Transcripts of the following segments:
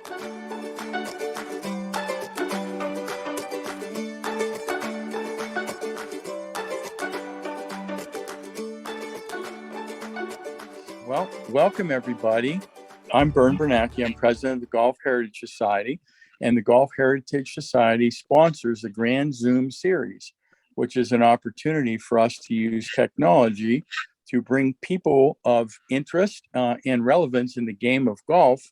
Well, welcome everybody. I'm Bern Bernanke. I'm president of the Golf Heritage Society, and the Golf Heritage Society sponsors the Grand Zoom series, which is an opportunity for us to use technology to bring people of interest and relevance in the game of golf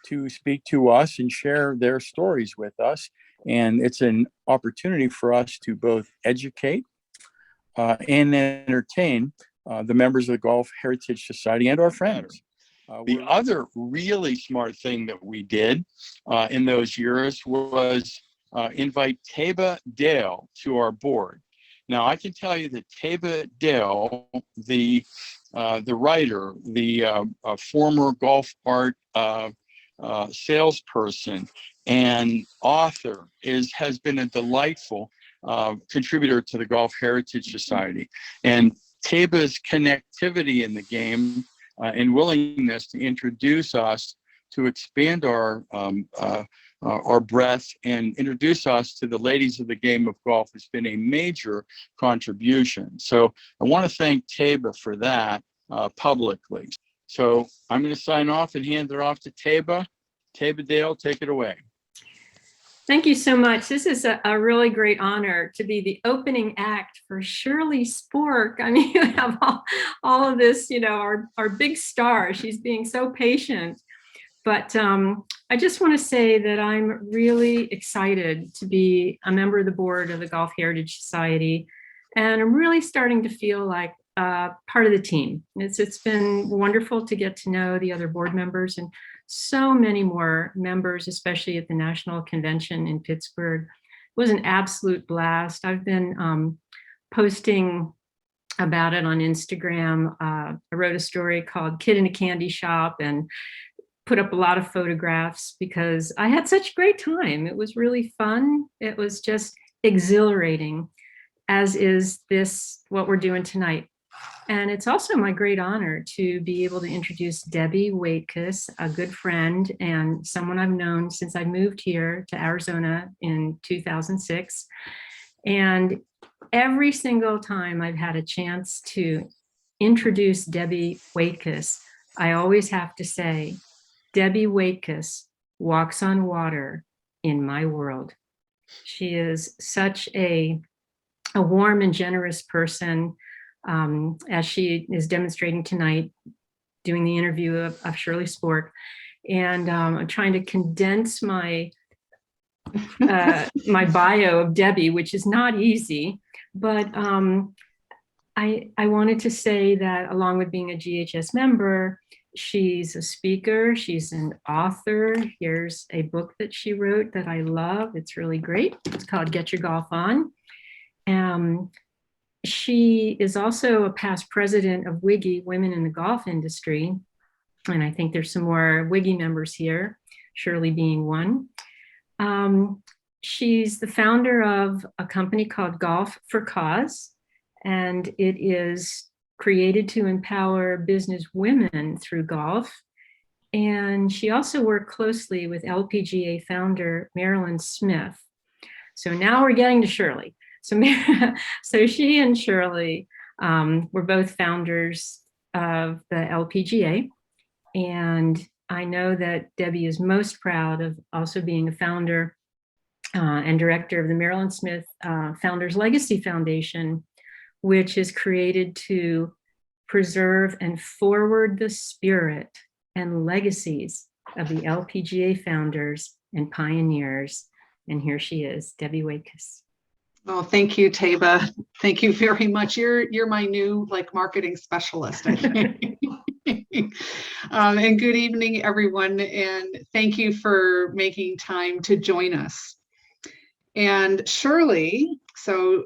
to speak to us and share their stories with us. And it's an opportunity for us to both educate and entertain the members of the Golf Heritage Society and our friends. The other really smart thing that we did in those years was invite Taba Dale to our board. Now, I can tell you that Taba Dale, the writer, the former golf art salesperson and author, has been a delightful contributor to the Golf Heritage Society. And Taba's connectivity in the game and willingness to introduce us, to expand our breadth and introduce us to the ladies of the game of golf has been a major contribution. So I want to thank Taba for that publicly. So I'm going to sign off and hand it off to Taba. Taba Dale, take it away. Thank you so much. This is a really great honor to be the opening act for Shirley Spork. I mean, you have all of this, you know, our big star. She's being so patient. But I just want to say that I'm really excited to be a member of the board of the Golf Heritage Society. And I'm really starting to feel like part of the team. It's been wonderful to get to know the other board members and so many more members, especially at the National Convention in Pittsburgh. It was an absolute blast. I've been posting about it on Instagram. I wrote a story called Kid in a Candy Shop and put up a lot of photographs because I had such a great time. It was really fun. It was just exhilarating, as is what we're doing tonight. And it's also my great honor to be able to introduce Debbie Waitkus, a good friend and someone I've known since I moved here to Arizona in 2006. And every single time I've had a chance to introduce Debbie Waitkus, I always have to say, Debbie Waitkus walks on water in my world. She is such a warm and generous person. As she is demonstrating tonight, doing the interview of Shirley Spork. And I'm trying to condense my bio of Debbie, which is not easy, but I wanted to say that along with being a GHS member, she's a speaker, she's an author. Here's a book that she wrote that I love. It's really great. It's called Get Your Golf On. She is also a past president of WIGI, Women in the Golf Industry. And I think there's some more WIGI members here, Shirley being one. She's the founder of a company called Golf for Cause, and it is created to empower business women through golf. And she also worked closely with LPGA founder Marilyn Smith. So now we're getting to Shirley. So she and Shirley were both founders of the LPGA. And I know that Debbie is most proud of also being a founder and director of the Marilyn Smith Founders Legacy Foundation, which is created to preserve and forward the spirit and legacies of the LPGA founders and pioneers. And here she is, Debbie Waitkus. Oh, thank you, Taba. Thank you very much. You're my new marketing specialist, I think. And good evening, everyone. And thank you for making time to join us. And Shirley, so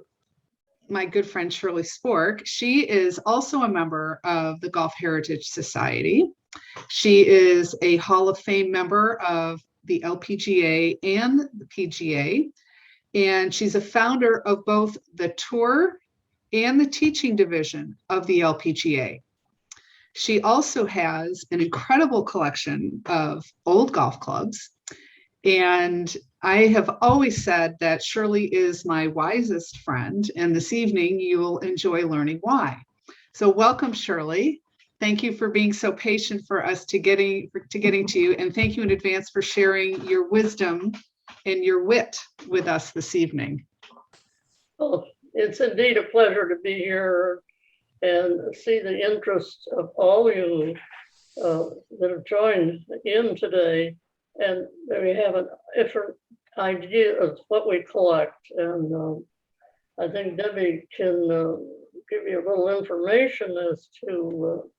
my good friend Shirley Spork, she is also a member of the Golf Heritage Society. She is a Hall of Fame member of the LPGA and the PGA. And she's a founder of both the tour and the teaching division of the LPGA. She also has an incredible collection of old golf clubs And I have always said that Shirley is my wisest friend, and this evening you will enjoy learning why. So welcome, Shirley. Thank you for being so patient for us to getting to you, and thank you in advance for sharing your wisdom and your wit with us this evening. Well, it's indeed a pleasure to be here and see the interest of all you that have joined in today, and that we have a different idea of what we collect. And I think Debbie can give you a little information as to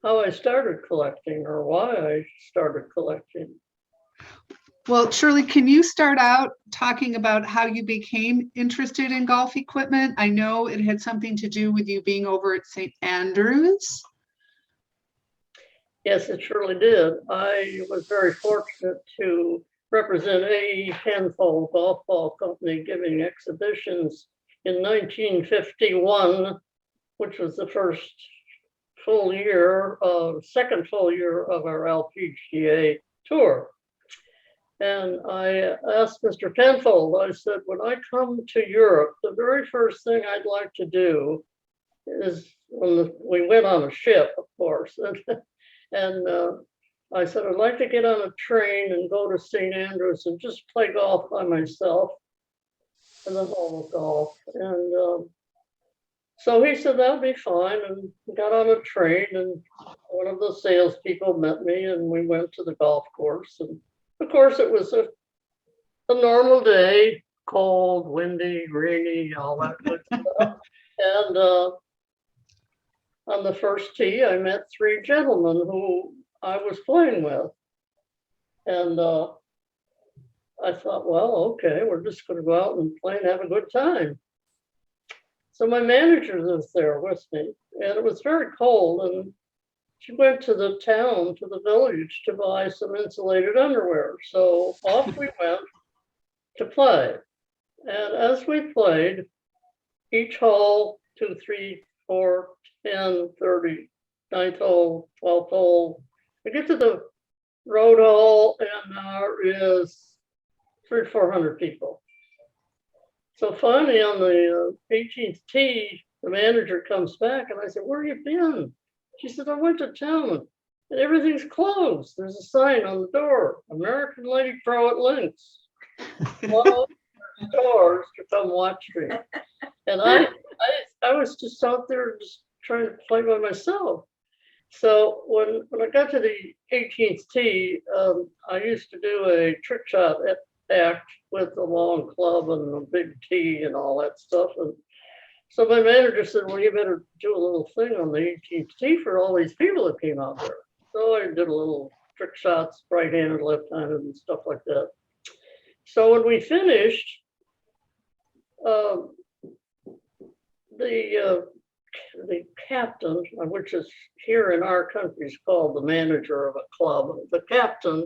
how I started collecting or why I started collecting. Well, Shirley, can you start out talking about how you became interested in golf equipment? I know it had something to do with you being over at St. Andrews. Yes, it surely did. I was very fortunate to represent A. Penfold Golf Ball Company giving exhibitions in 1951, which was the first full year, second full year of our LPGA Tour. And I asked Mr. Penfold, I said, when I come to Europe, the very first thing I'd like to do is, we went on a ship, of course, and I said, I'd like to get on a train and go to St. Andrews and just play golf by myself in the home of golf. And so he said, that'll be fine, and got on a train, and one of the salespeople met me, and we went to the golf course. And of course, it was a normal day, cold, windy, rainy, all that good stuff. And on the first tee, I met three gentlemen who I was playing with. And I thought, well, okay, we're just going to go out and play and have a good time. So my manager was there with me, and it was very cold. And she went to the town, to the village, to buy some insulated underwear. So off we went to play. And as we played, each hole, 2, 3, 4, 10, 30, 9th hole, 12th hole, we get to the road hole, and there is 300 or 400 people. So finally on the 18th tee, the manager comes back, and I said, where have you been? She said, I went to town and everything's closed. There's a sign on the door, American Lady Pro at Links. Well, stores to come watch me. And I was just out there just trying to play by myself. So when I got to the 18th tee, I used to do a trick shot act with a long club and a big tee and all that stuff. And so my manager said, well, you better do a little thing on the 18th tee for all these people that came out there. So I did a little trick shots, right-handed, left-handed, and stuff like that. So when we finished, the captain, which is here in our country is called the manager of a club, the captain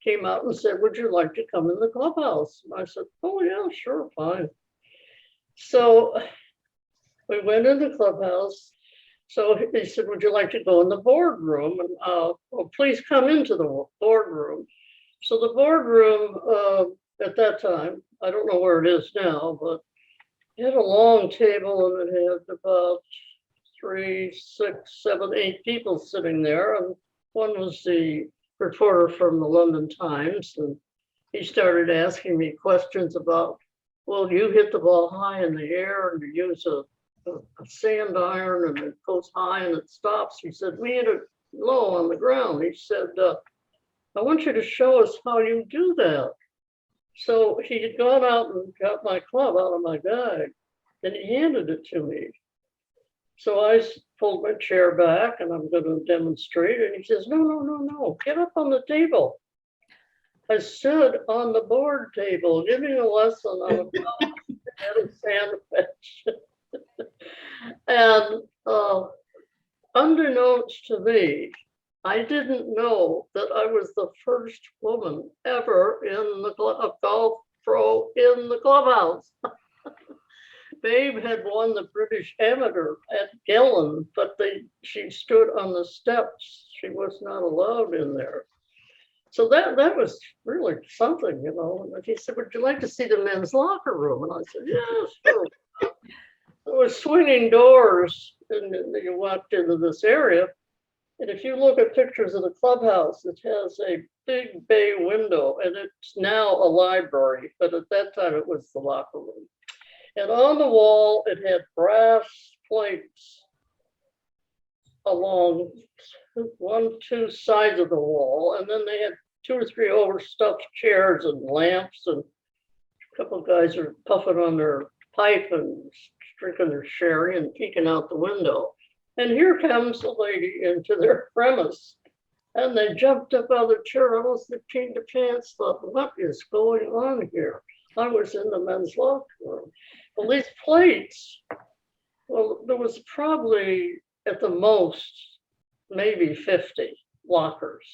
came out and said, would you like to come in the clubhouse? And I said, oh yeah, sure, fine. So we went in the clubhouse. So he said, would you like to go in the boardroom? And well, please come into the boardroom. So the boardroom at that time, I don't know where it is now, but it had a long table and it had about 3, 6, 7, 8 people sitting there. And one was the reporter from the London Times. And he started asking me questions about, well, you hit the ball high in the air and you use a sand iron and it goes high and it stops. He said, we hit it low on the ground. He said, I want you to show us how you do that. So he had gone out and got my club out of my bag and he handed it to me. So I pulled my chair back and I'm going to demonstrate. And he says, no, get up on the table. I stood on the board table giving a lesson on a sandwich. And unbeknownst to me, I didn't know that I was the first woman ever in the golf pro in the clubhouse. Babe had won the British Amateur at Gillen, but she stood on the steps. She was not allowed in there. So that was really something, you know. And he said, would you like to see the men's locker room? And I said, yeah, sure. There was swinging doors, and you walked into this area. And if you look at pictures of the clubhouse, it has a big bay window, and it's now a library, but at that time it was the locker room. And on the wall, it had brass plates along two sides of the wall, and then they had 2 or 3 overstuffed chairs and lamps, and a couple of guys are puffing on their pipe and drinking their sherry and peeking out the window. And here comes a lady into their premise, and they jumped up out of the chair, almost peed their pants, thought, what is going on here? I was in the men's locker room. Well, these plates, well, there was probably at the most, maybe 50 lockers.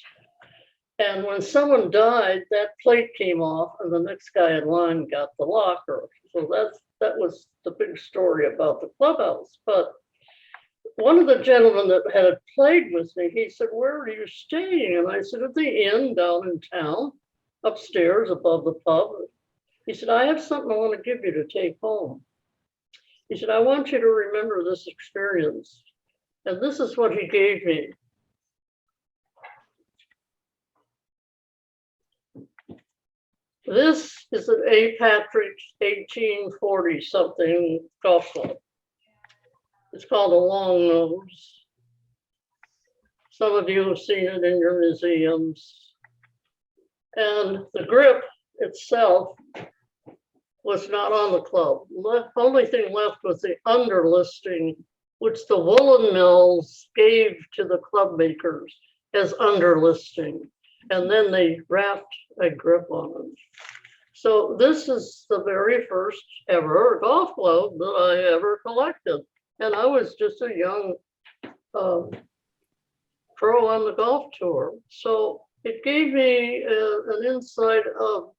And when someone died, that plate came off and the next guy in line got the locker. So that was the big story about the clubhouse. But one of the gentlemen that had played with me, he said, where are you staying? And I said, at the inn down in town, upstairs above the pub. He said, I have something I want to give you to take home. He said, I want you to remember this experience. And this is what he gave me. This is an A. Patrick's 1840 something golf club. It's called a long nose. Some of you have seen it in your museums. And the grip itself was not on the club. The only thing left was the underlisting, which the woolen mills gave to the club makers as underlisting. And then they wrapped a grip on them. So this is the very first ever golf club that I ever collected. And I was just a young pro on the golf tour. So it gave me an insight of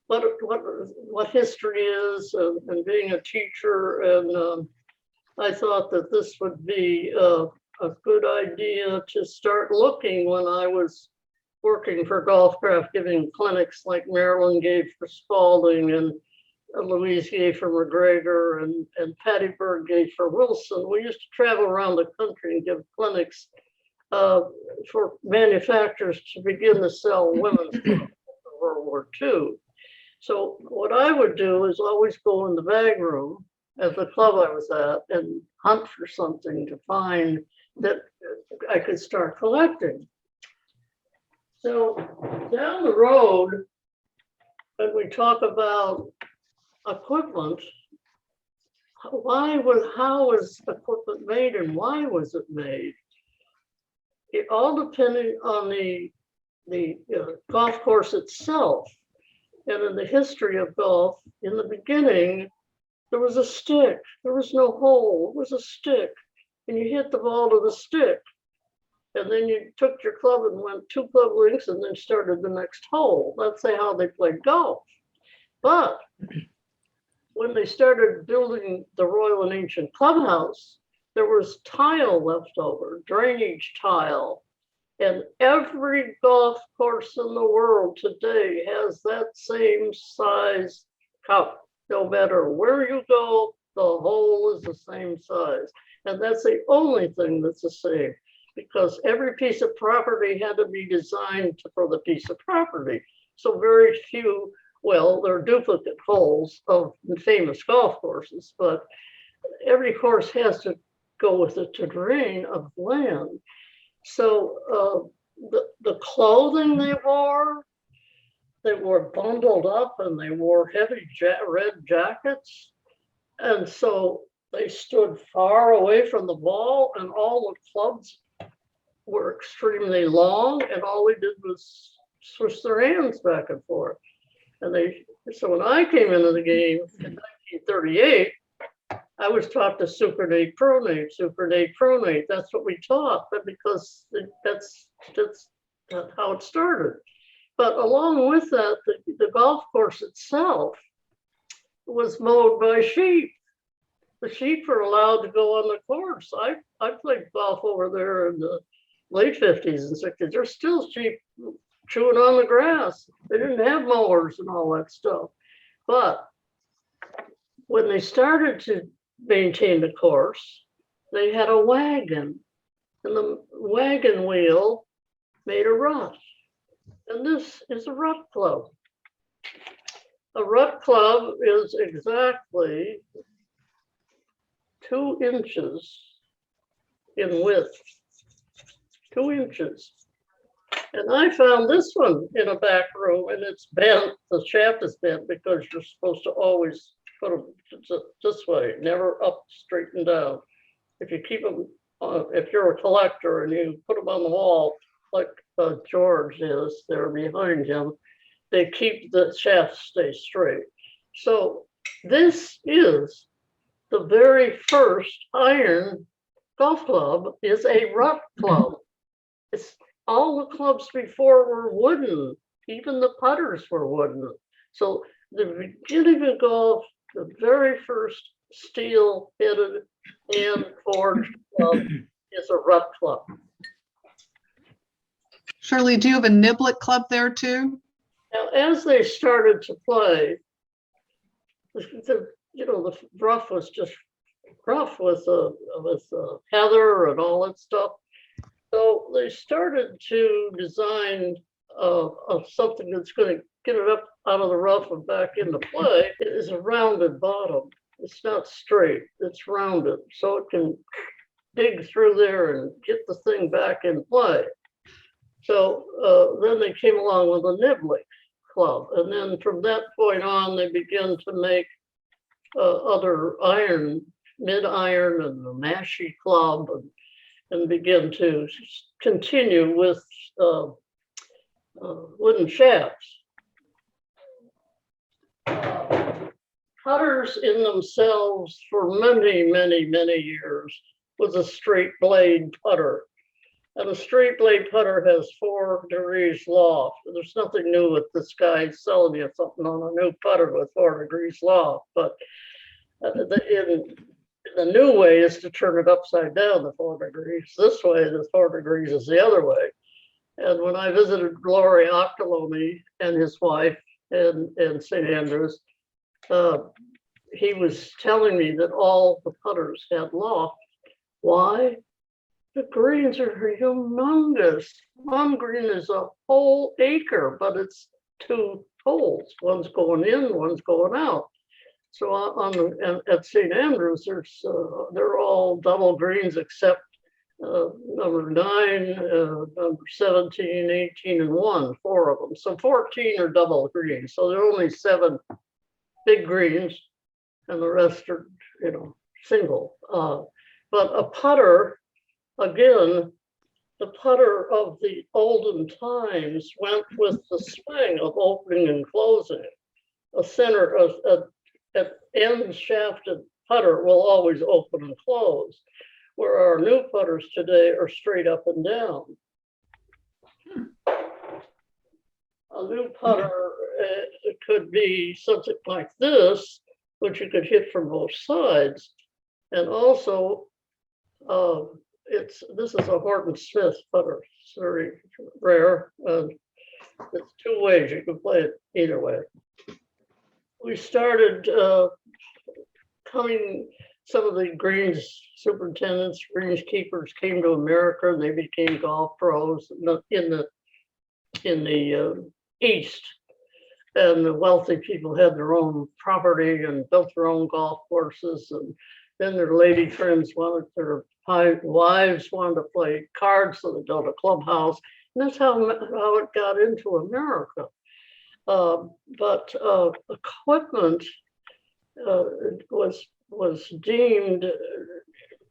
what history is and being a teacher. And I thought that this would be a good idea to start looking when I was working for Golfcraft, giving clinics like Marilyn gave for Spalding and Louise gave for McGregor and Patty Berg gave for Wilson. We used to travel around the country and give clinics for manufacturers to begin to sell women's clothes in World War II. So what I would do is always go in the bag room at the club I was at and hunt for something to find that I could start collecting. So down the road, when we talk about equipment, how was equipment made and why was it made? It all depended on the golf course itself. And in the history of golf, in the beginning, there was a stick. There was no hole. It was a stick. And you hit the ball to the stick. And then you took your club and went 2 club lengths and then started the next hole. That's how they played golf. But when they started building the Royal and Ancient Clubhouse, there was tile left over, drainage tile. And every golf course in the world today has that same size cup. No matter where you go, the hole is the same size. And that's the only thing that's the same, because every piece of property had to be designed for the piece of property. So very few, well, there are duplicate holes of famous golf courses, but every course has to go with the terrain of land. So the clothing they wore bundled up and they wore heavy red jackets. And so they stood far away from the ball and all the clubs were extremely long and all they did was switch their hands back and forth. And so when I came into the game in 1938, I was taught to supinate, pronate, supinate, pronate. That's what we taught, but because that's how it started. But along with that, the golf course itself was mowed by sheep. The sheep were allowed to go on the course. I played golf over there in the late 50s and 60s. There's still sheep chewing on the grass. They didn't have mowers and all that stuff. But when they started to maintain the course, they had a wagon, and the wagon wheel made a rut. And this is a rut club. A rut club is exactly 2 inches in width, 2 inches. And I found this one in a back room, and it's bent. The shaft is bent because you're supposed to always put them this way, never up, straight and down. If you keep them, if you're a collector and you put them on the wall, like George is there behind him, they keep the shaft stay straight. So this is the very first iron golf club is a rut club. It's all the clubs before were wooden. Even the putters were wooden. So the beginning of golf, the very first steel-headed and forged club is a rut club. Shirley, do you have a niblet club there too? Now, as they started to play, the rough was just rough with heather and all that stuff. So they started to design something that's going to get it up out of the rough and back into play. It is a rounded bottom. It's not straight, it's rounded. So it can dig through there and get the thing back in play. So then they came along with a niblick club. And then from that point on, they began to make other iron, mid-iron and the mashie club, and begin to continue with wooden shafts. Putters in themselves for many, many, many years was a straight blade putter. And a straight blade putter has 4 degrees loft. There's nothing new with this guy selling you something on a new putter with 4 degrees loft. But the new way is to turn it upside down the 4 degrees. This way, the 4 degrees is the other way. And when I visited Glory Octoloni and his wife in St. Andrews, he was telling me that all the putters had loft. Why? The greens are humongous. One green is a whole acre, but it's 2 holes. One's going in, one's going out. So at St. Andrews, they're all double greens except number 9, number 17, 18, and 1, 4 of them. So 14 are double greens. So there are only 7 big greens, and the rest are, single. But a putter, again, the putter of the olden times went with the swing of opening and closing. A center of an end shafted putter will always open and close, where our new putters today are straight up and down. A new putter it could be something like this, which you could hit from both sides. And also, this is a Horton Smith putter. It's very rare. It's 2 ways. You can play it either way. We started some of the greens superintendents, greenskeepers came to America, and they became golf pros in the East. And the wealthy people had their own property and built their own golf courses. And then their lady friends their wives wanted to play cards, so they built a clubhouse. And that's how it got into America. But equipment was deemed,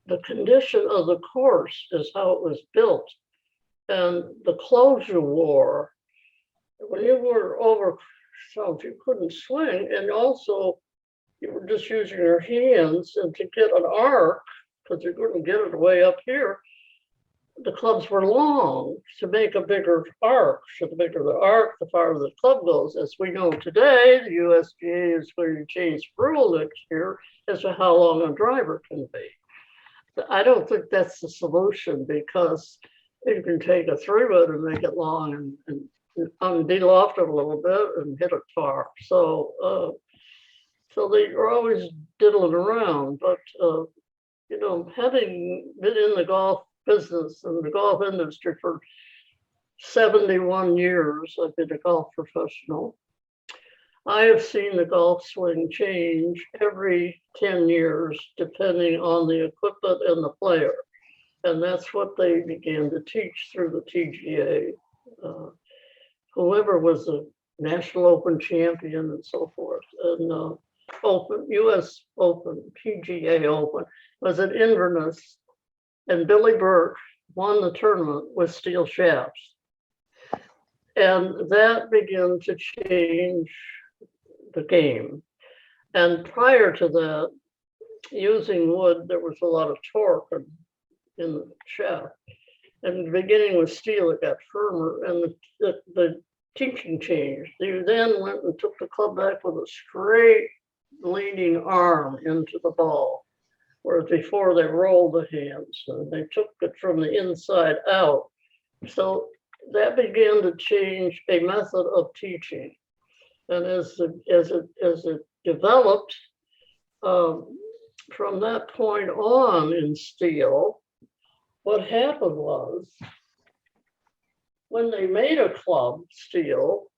the condition of the course is how it was built. And the clothes you wore, when you were over, so you couldn't swing, and also you were just using your hands, and to get an arc, because you couldn't get it way up here, the clubs were long to make a bigger arc. So the bigger the arc, the farther the club goes. As we know today, the USGA is going to change the rule next year as to how long a driver can be. I don't think that's the solution, because you can take a 3-wood and make it long and de-lofted a little bit and hit it far. So they were always diddling around. But having been in the golf business and the golf industry for 71 years, I've been a golf professional. I have seen the golf swing change every 10 years, depending on the equipment and the player. And that's what they began to teach through the TGA. Whoever was a National Open champion and so forth, and Open, US Open, PGA Open, was at Inverness, and Billy Burke won the tournament with steel shafts. And that began to change the game. And prior to that, using wood, there was a lot of torque in the shaft. And beginning with steel, it got firmer, and the teaching changed. You then went and took the club back with a straight leaning arm into the ball, whereas before they rolled the hands, and they took it from the inside out. So that began to change a method of teaching. And as it developed, from that point on in steel, what happened was, when they made a club steel,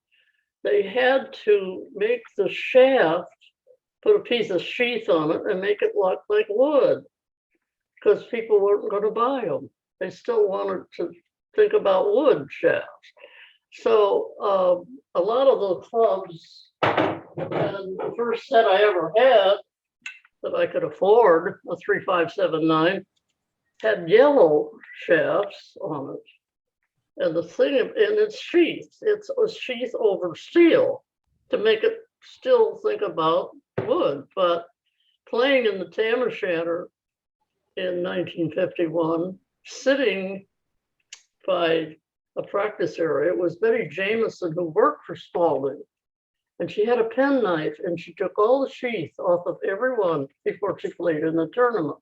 they had to make the shaft, put a piece of sheath on it and make it look like wood, because people weren't going to buy them. They still wanted to think about wood shafts. So a lot of the clubs, and the first set I ever had that I could afford, a 3579, had yellow shafts on it. And the thing, and it's sheath. It's a sheath over steel to make it still think about wood. But playing in the Tam O'Shanter in 1951, sitting by a practice area, it was Betty Jameson, who worked for Spalding. And she had a penknife, and she took all the sheath off of everyone before she played in the tournament.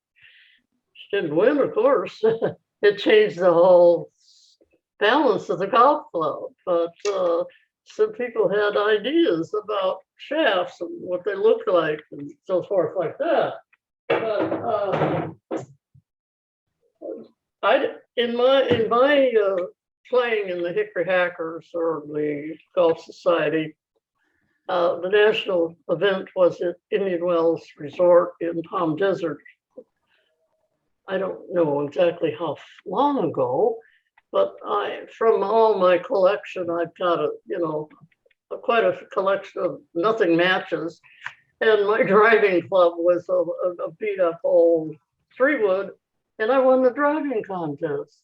She didn't win, of course. It changed the whole balance of the golf club. But some people had ideas about shafts and what they looked like and so forth like that. But in my playing in the Hickory Hackers or the Golf Society, the national event was at Indian Wells Resort in Palm Desert. I don't know exactly how long ago, but from all my collection, I've got quite a collection of nothing matches. And my driving club was a beat up old 3-wood, and I won the driving contest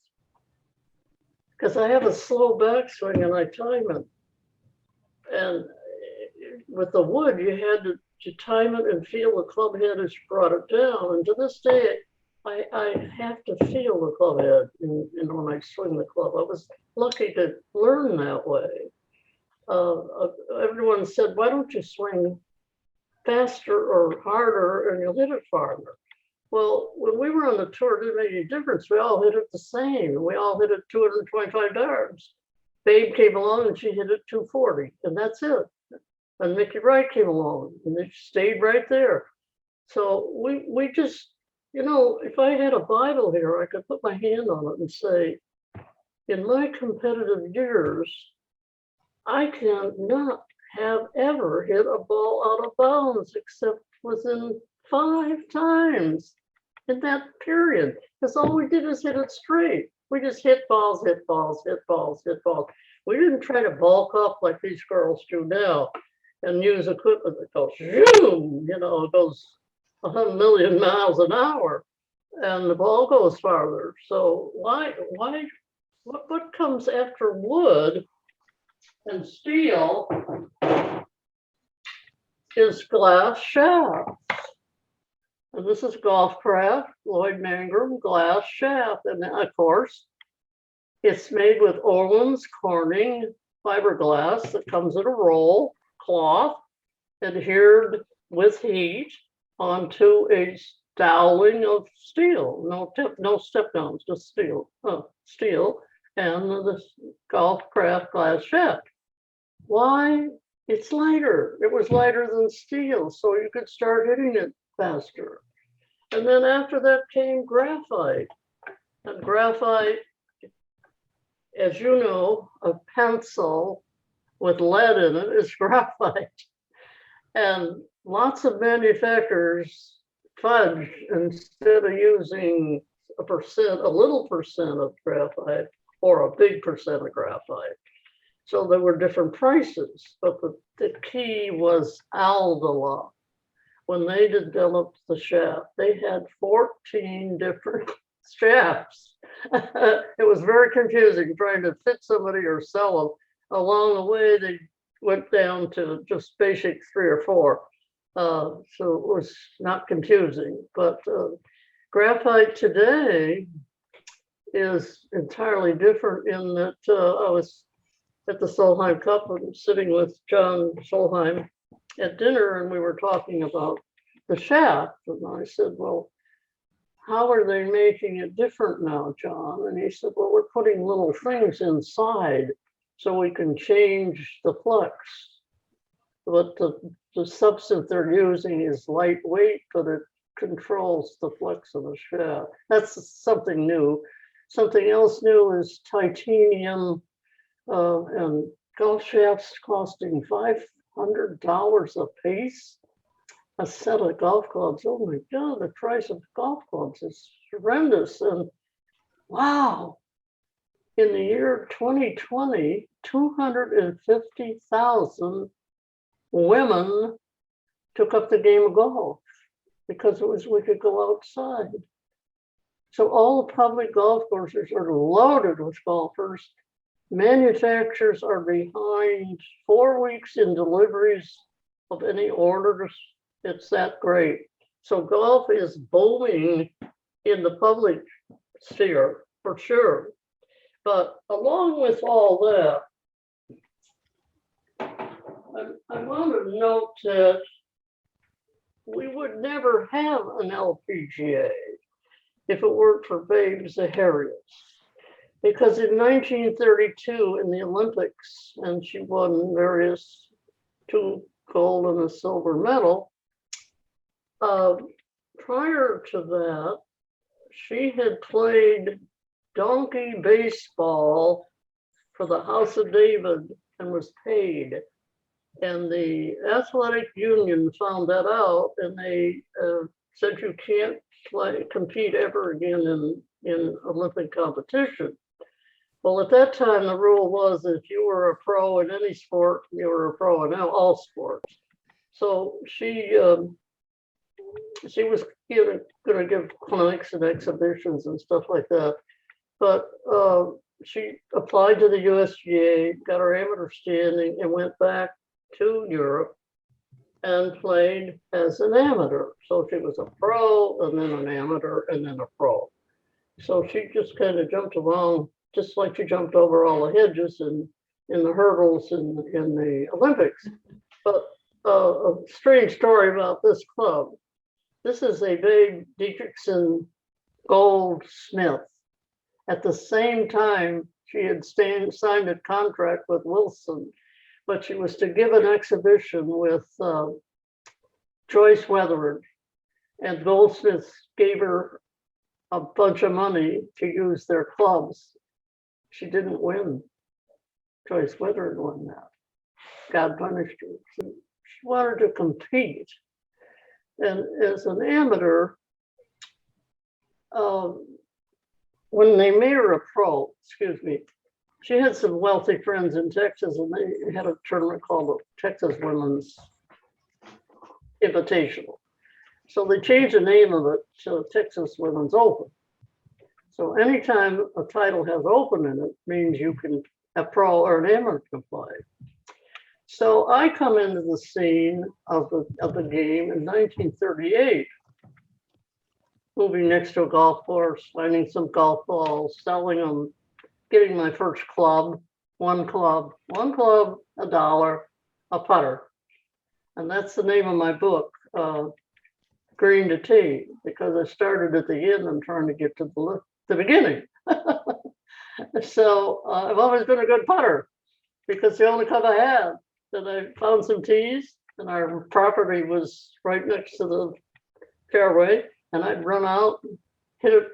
because I have a slow backswing and I time it. And with the wood, you had to time it and feel the club head as you brought it down. And to this day, I have to feel the club head when I swing the club. I was lucky to learn that way. Everyone said, why don't you swing faster or harder and you'll hit it farther? Well, when we were on the tour, it didn't make any difference. We all hit it the same. We all hit it 225 yards. Babe came along and she hit it 240, and that's it. And Mickey Wright came along and they stayed right there. So we just, if I had a Bible here, I could put my hand on it and say, in my competitive years, I cannot have ever hit a ball out of bounds except within 5 times in that period. Because all we did is hit it straight. We just hit balls, hit balls, hit balls, hit balls. We didn't try to bulk up like these girls do now and use equipment that goes zoom, it goes 100 million miles an hour and the ball goes farther. So what comes after wood and steel is glass shafts. And this is Golfcraft, Lloyd Mangrum glass shaft. And of course, it's made with Olin's Corning fiberglass that comes in a roll, cloth, adhered with heat onto a doweling of steel. No step downs, just steel. and this golf craft glass shaft. Why? It's lighter. It was lighter than steel, so you could start hitting it faster. And then after that came graphite. And graphite, as you know, a pencil with lead in it is graphite. And lots of manufacturers fudge, instead of using a little percent of graphite or a big percent of graphite. So there were different prices, but the key was Aldala. When they developed the shaft, they had 14 different shafts. It was very confusing trying to fit somebody or sell them. Along the way, they went down to just basic 3 or 4. So it was not confusing, but graphite today is entirely different in that I was at the Solheim Cup and sitting with John Solheim at dinner, and we were talking about the shaft. And I said, well, how are they making it different now, John? And he said, well, we're putting little things inside so we can change the flux. But the substance they're using is lightweight, but it controls the flux of the shaft. That's something new. Something else new is titanium and golf shafts costing $500 a piece. A set of golf clubs. Oh my God, the price of golf clubs is horrendous. And wow, in the year 2020, 250,000 women took up the game of golf because we could go outside. So all the public golf courses are loaded with golfers. Manufacturers are behind 4 weeks in deliveries of any orders. It's that great. So golf is booming in the public sphere for sure. But along with all that, I want to note that we would never have an LPGA if it weren't for Babe Zaharias. Because in 1932 in the Olympics, and she won various 2 gold and a silver medal, prior to that, she had played donkey baseball for the House of David and was paid. And the athletic union found that out, and they said you can't compete ever again in Olympic competition. Well, at that time, the rule was if you were a pro in any sport, you were a pro in all sports. So she was going to give clinics and exhibitions and stuff like that. But she applied to the USGA, got her amateur standing, and went back to Europe and played as an amateur. So she was a pro, and then an amateur, and then a pro. So she just kind of jumped along, just like she jumped over all the hedges in the hurdles in the Olympics. But a strange story about this club. This is a Babe Dietrichson goldsmith. At the same time, she had signed a contract with Wilson, but she was to give an exhibition with Joyce Wethered, and Goldsmiths gave her a bunch of money to use their clubs. She didn't win. Joyce Wethered won that. God punished her. She wanted to compete. And as an amateur, when they made her a pro, she had some wealthy friends in Texas, and they had a tournament called the Texas Women's Invitational. So they changed the name of it to Texas Women's Open. So anytime a title has open in it, means you can, a pro or an amateur can play. So I come into the scene of the game in 1938, moving next to a golf course, finding some golf balls, selling them, getting my first club, one club, $1, a putter. And that's the name of my book, Green to Tee, because I started at the end and trying to get to the beginning. So I've always been a good putter because the only club I had. Then I found some tees, and our property was right next to the fairway, and I'd run out, hit it,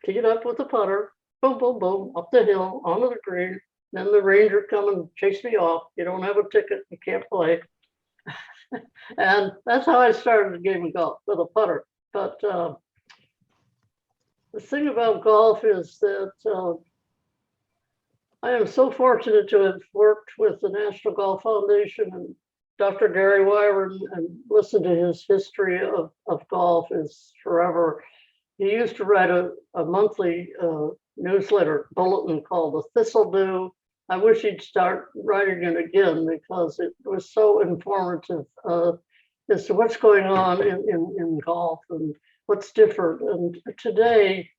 tee it up with the putter, boom, boom, boom, up the hill, onto the green. Then the ranger would come and chase me off. You don't have a ticket, you can't play. And that's how I started the game of golf, with a putter. But the thing about golf is that I am so fortunate to have worked with the National Golf Foundation and Dr. Gary Wyron and listened to his history of golf is forever. He used to write a monthly newsletter bulletin called the Thistle Dew. I wish he'd start writing it again because it was so informative as to what's going on in golf and what's different. And today,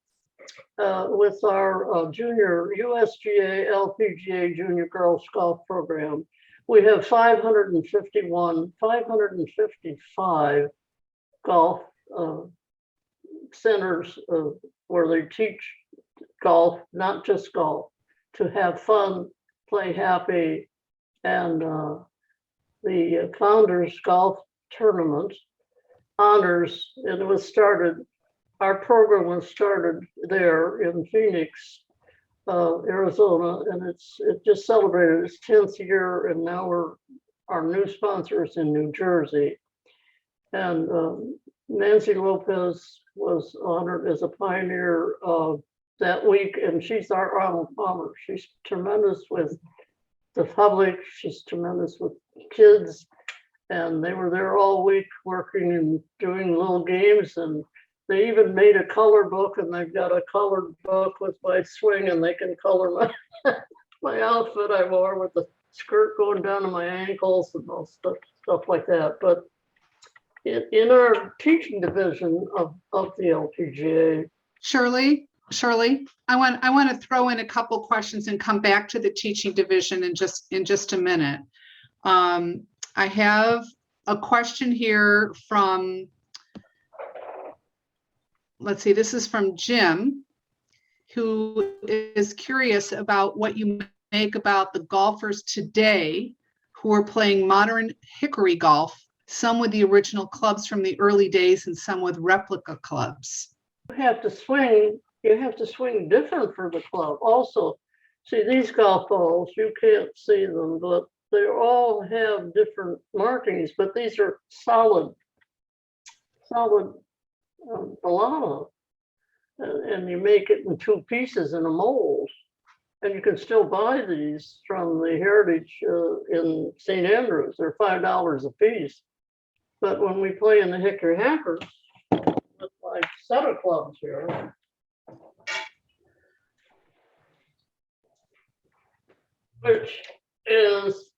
with our junior USGA LPGA Junior Girls Golf Program, we have 555 golf centers where they teach golf, not just golf, to have fun, play happy. And the Founders Golf Tournament honors, and it was started, our program was started there in Phoenix, Arizona, and it just celebrated its 10th year, and now our new sponsor is in New Jersey. And Nancy Lopez was honored as a pioneer that week, and she's our Arnold Palmer. She's tremendous with the public, she's tremendous with kids, and they were there all week working and doing little games, and they even made a color book, and they've got a colored book with my swing, and they can color my outfit I wore with the skirt going down to my ankles and all stuff like that. But in our teaching division of the LPGA. Shirley, I want to throw in a couple questions and come back to the teaching division in just a minute. I have a question here from, let's see, this is from Jim, who is curious about what you make about the golfers today who are playing modern hickory golf, some with the original clubs from the early days and some with replica clubs. You have to swing different for the club. Also, see, these golf balls, you can't see them, but they all have different markings, but these are solid Balana, and you make it in two pieces in a mold, and you can still buy these from the Heritage in St. Andrews. They're $5 a piece. But when we play in the Hickory Hackers, with my set of clubs here, which is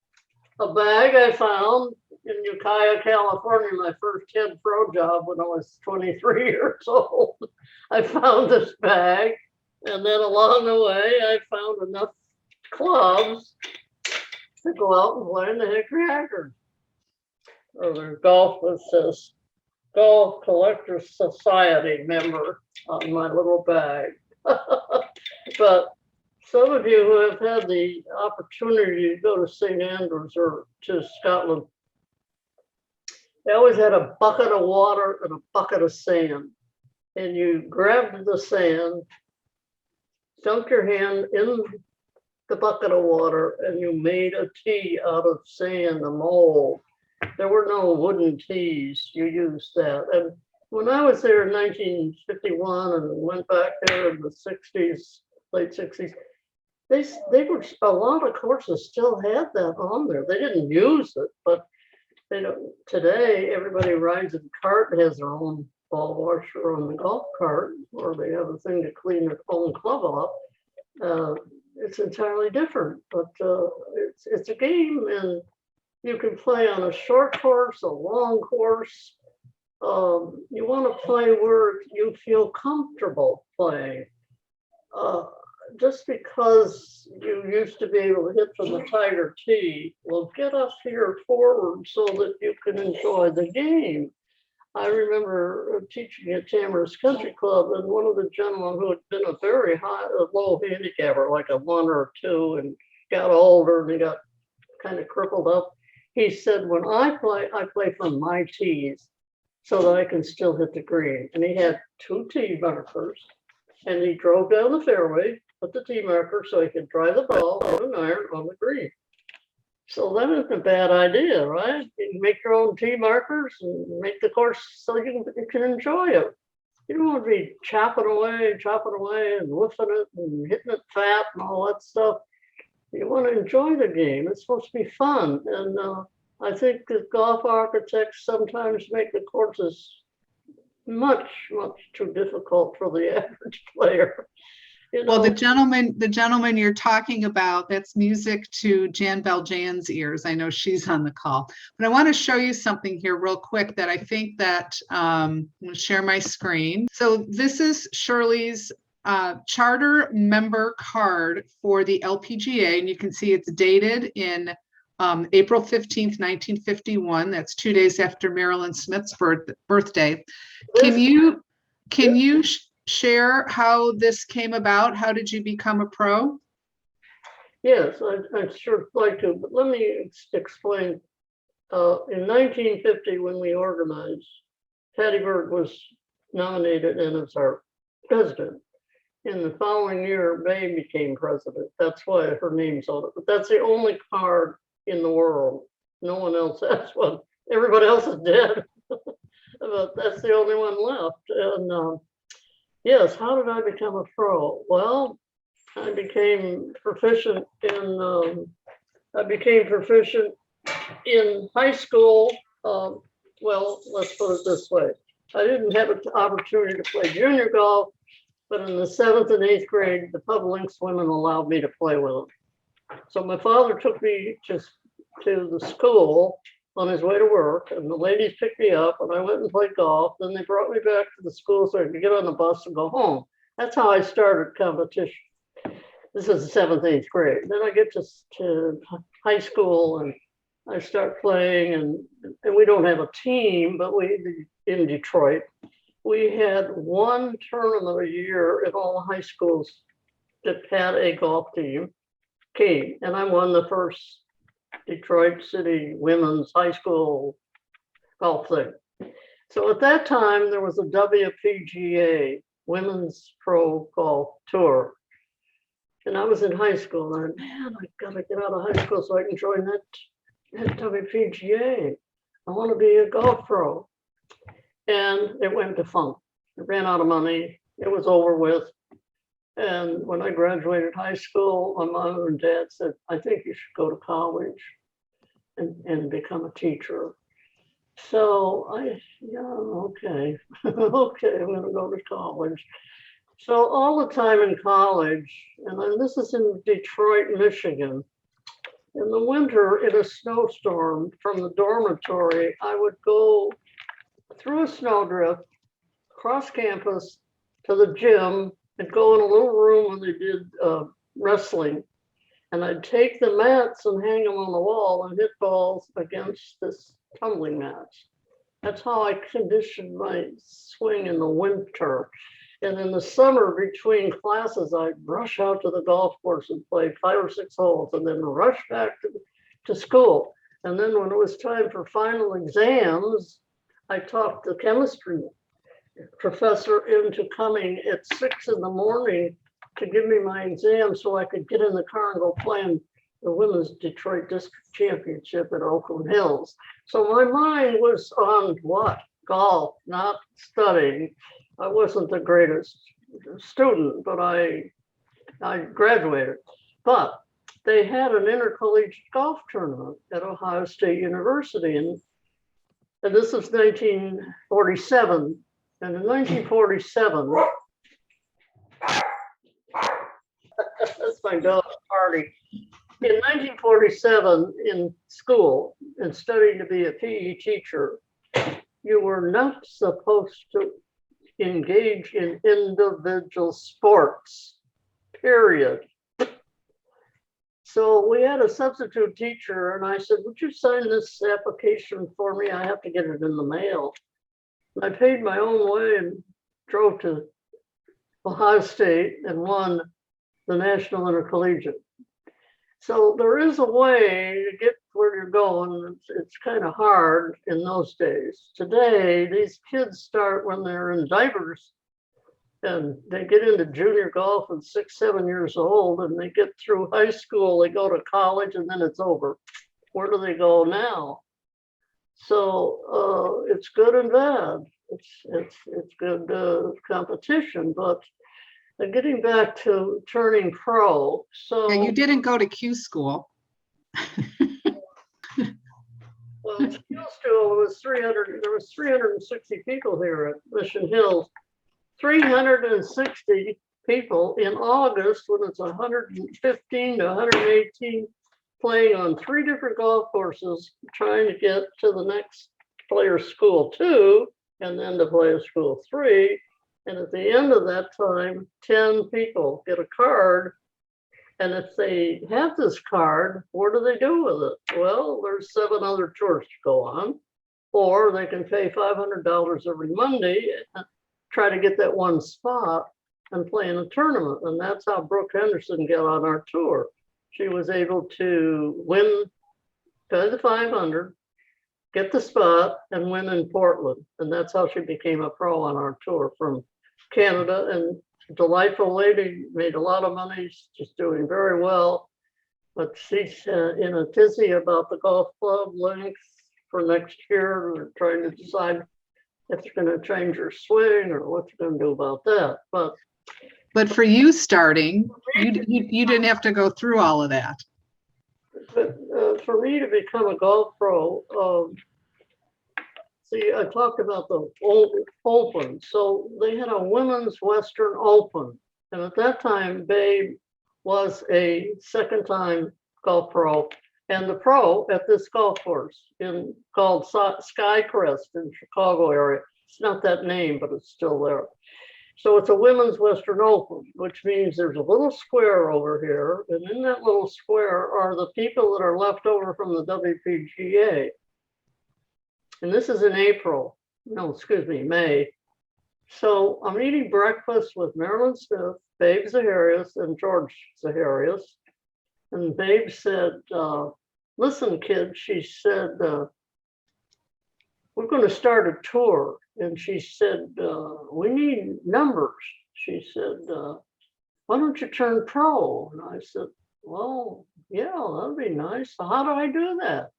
a bag I found in Ukiah, California, my first head pro job when I was 23 years old. I found this bag, and then along the way, I found enough clubs to go out and play in the Hickory Hackers. Or there's golf that says Golf Collectors Society member on my little bag. But some of you who have had the opportunity to go to St. Andrews or to Scotland, they always had a bucket of water and a bucket of sand. And you grabbed the sand, dunked your hand in the bucket of water, and you made a tee out of sand, a mold. There were no wooden tees. You used that. And when I was there in 1951 and went back there in the 60s, late 60s, they were, a lot of courses still had that on there. They didn't use it, but they don't. Today, everybody rides a cart and has their own ball washer on the golf cart, or they have a thing to clean their own club off. It's entirely different, but it's a game, and you can play on a short course, a long course. You want to play where you feel comfortable playing. Just because you used to be able to hit from the tighter tee, well, get up here forward so that you can enjoy the game. I remember teaching at Tamara's Country Club, and one of the gentlemen who had been a very low handicapper, like a 1 or 2, and got older and he got kind of crippled up. He said, when I play from my tees so that I can still hit the green. And he had 2 tee markers, and he drove down the fairway, put the tee marker so he could drive the ball on an iron on the green. So that isn't a bad idea, right? You can make your own tee markers and make the course so you can enjoy it. You don't want to be chopping away and woofing it and hitting it fat and all that stuff. You want to enjoy the game. It's supposed to be fun. And I think the golf architects sometimes make the courses much, much too difficult for the average player. Well, the gentleman you're talking about, that's music to Jan Valjean's ears. I know she's on the call, but I want to show you something here real quick that I think that I'm going to share my screen. So this is Shirley's charter member card for the LPGA, and you can see it's dated in April 15th, 1951. That's 2 days after Marilyn Smith's birthday. Can you share how this came about? How did you become a pro? Yes, I'd sure like to, but let me explain. In 1950, when we organized, Patty Berg was nominated and as our president. In the following year, May became president. That's why her name's on it. But that's the only card in the world. No one else has one. Everybody else is dead. But that's the only one left. And yes, how did I become a pro? Well, I became proficient in high school. Well, let's put it this way. I didn't have an opportunity to play junior golf, but in the 7th and 8th grade, the Pub Links women allowed me to play with them. So my father took me to the school on his way to work, and the ladies picked me up, and I went and played golf. Then they brought me back to the school so I could get on the bus and go home. That's how I started competition. This is the 7th, 8th grade. Then I get to high school, and I start playing, and we don't have a team, but in Detroit, we had one tournament a year in all the high schools that had a golf team came, and I won the first Detroit City women's high school golf thing. So at that time, there was a WPGA, Women's Pro Golf Tour. And I was in high school, and man, I gotta get out of high school so I can join that WPGA. I want to be a golf pro. And it went defunct. It ran out of money. It was over with. And when I graduated high school, my mom and dad said, I think you should go to college and become a teacher. So okay. Okay, I'm gonna go to college. So all the time in college, and then this is in Detroit, Michigan, in the winter in a snowstorm from the dormitory, I would go through a snowdrift, cross campus to the gym, and go in a little room where they did wrestling. And I'd take the mats and hang them on the wall and hit balls against this tumbling mats. That's how I conditioned my swing in the winter. And in the summer between classes, I'd rush out to the golf course and play 5 or 6 holes and then rush back to school. And then when it was time for final exams, I talked the chemistry professor into coming at 6 in the morning to give me my exam so I could get in the car and go play in the Women's Detroit District Championship at Oakland Hills. So my mind was on what? Golf, not studying. I wasn't the greatest student, but I graduated. But they had an intercollegiate golf tournament at Ohio State University, and this was 1947. And in 1947, that's my dog's party. In 1947, in school and studying to be a PE teacher, you were not supposed to engage in individual sports, period. So we had a substitute teacher, and I said, would you sign this application for me? I have to get it in the mail. I paid my own way and drove to Ohio State and won the National Intercollegiate. So there is a way to get where you're going. It's kind of hard in those days. Today, these kids start when they're in diapers and they get into junior golf at 6, 7 years old, and they get through high school, they go to college, and then it's over. Where do they go now? So it's good and bad. It's good competition, but getting back to turning pro. So And you didn't go to Q school. well, Q school was 300. There was 360 people here at Mission Hills. 360 people in August when it's 115 to 118 playing on 3 different golf courses, trying to get to the next player school 2 and then to player school 3. And at the end of that time, 10 people get a card. And if they have this card, what do they do with it? Well, there's 7 other tours to go on, or they can pay $500 every Monday and try to get that one spot and play in a tournament. And that's how Brooke Henderson got on our tour. She was able to win, pay the 500, get the spot, and win in Portland. And that's how she became a pro on our tour from Canada. And delightful lady, made a lot of money, she's doing very well. But she's in a tizzy about the golf club length for next year. They're trying to decide if they're going to change her swing or what they're going to do about that. But for you starting, you didn't have to go through all of that. But for me to become a golf pro, see, I talked about the Open. So they had a women's Western Open. And at that time, Babe was a second-time golf pro and the pro at this golf course called Skycrest in Chicago area. It's not that name, but it's still there. So it's a women's Western Open, which means there's a little square over here. And in that little square are the people that are left over from the WPGA. And this is in April, no, excuse me, May. So I'm eating breakfast with Marilyn Smith, Babe Zaharias, and George Zaharias. And Babe said, listen, kid, she said, we're going to start a tour. And she said, we need numbers. She said, why don't you turn pro? And I said, well, yeah, that'd be nice. So how do I do that?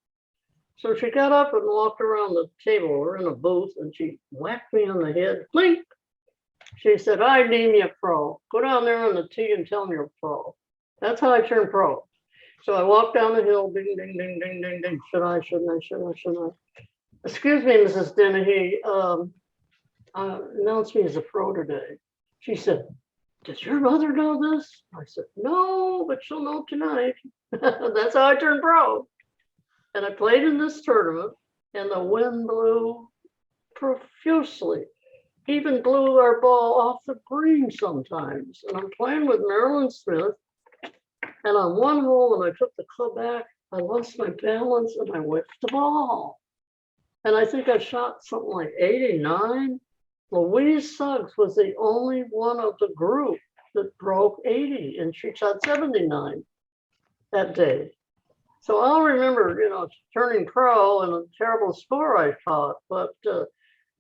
So she got up and walked around the table. We're in a booth and she whacked me on the head. Blink. She said, I deem you pro. Go down there on the tee and tell them you're pro. That's how I turned pro. So I walked down the hill, ding, ding, ding, ding, ding, ding. Should I? Excuse me, Mrs. Dennehy, announced me as a pro today. She said, does your mother know this? I said, no, but she'll know tonight. That's how I turned pro. And I played in this tournament and the wind blew profusely. Even blew our ball off the green sometimes. And I'm playing with Marilyn Smith. And on one hole, when I took the club back, I lost my balance and I whipped the ball. And I think I shot something like 89. Louise Suggs was the only one of the group that broke 80, and she shot 79 that day. So I'll remember, turning pro and a terrible score I caught, but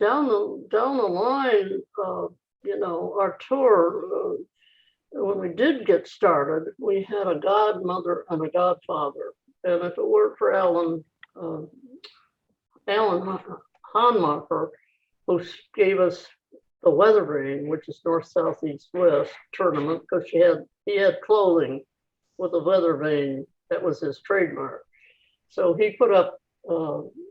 down the line, our tour, when we did get started, we had a godmother and a godfather. And if it weren't for Alan Hanmacher, who gave us the weather vane, which is north, south, east, west tournament, because he had clothing with a weather vane. That was his trademark. So he put up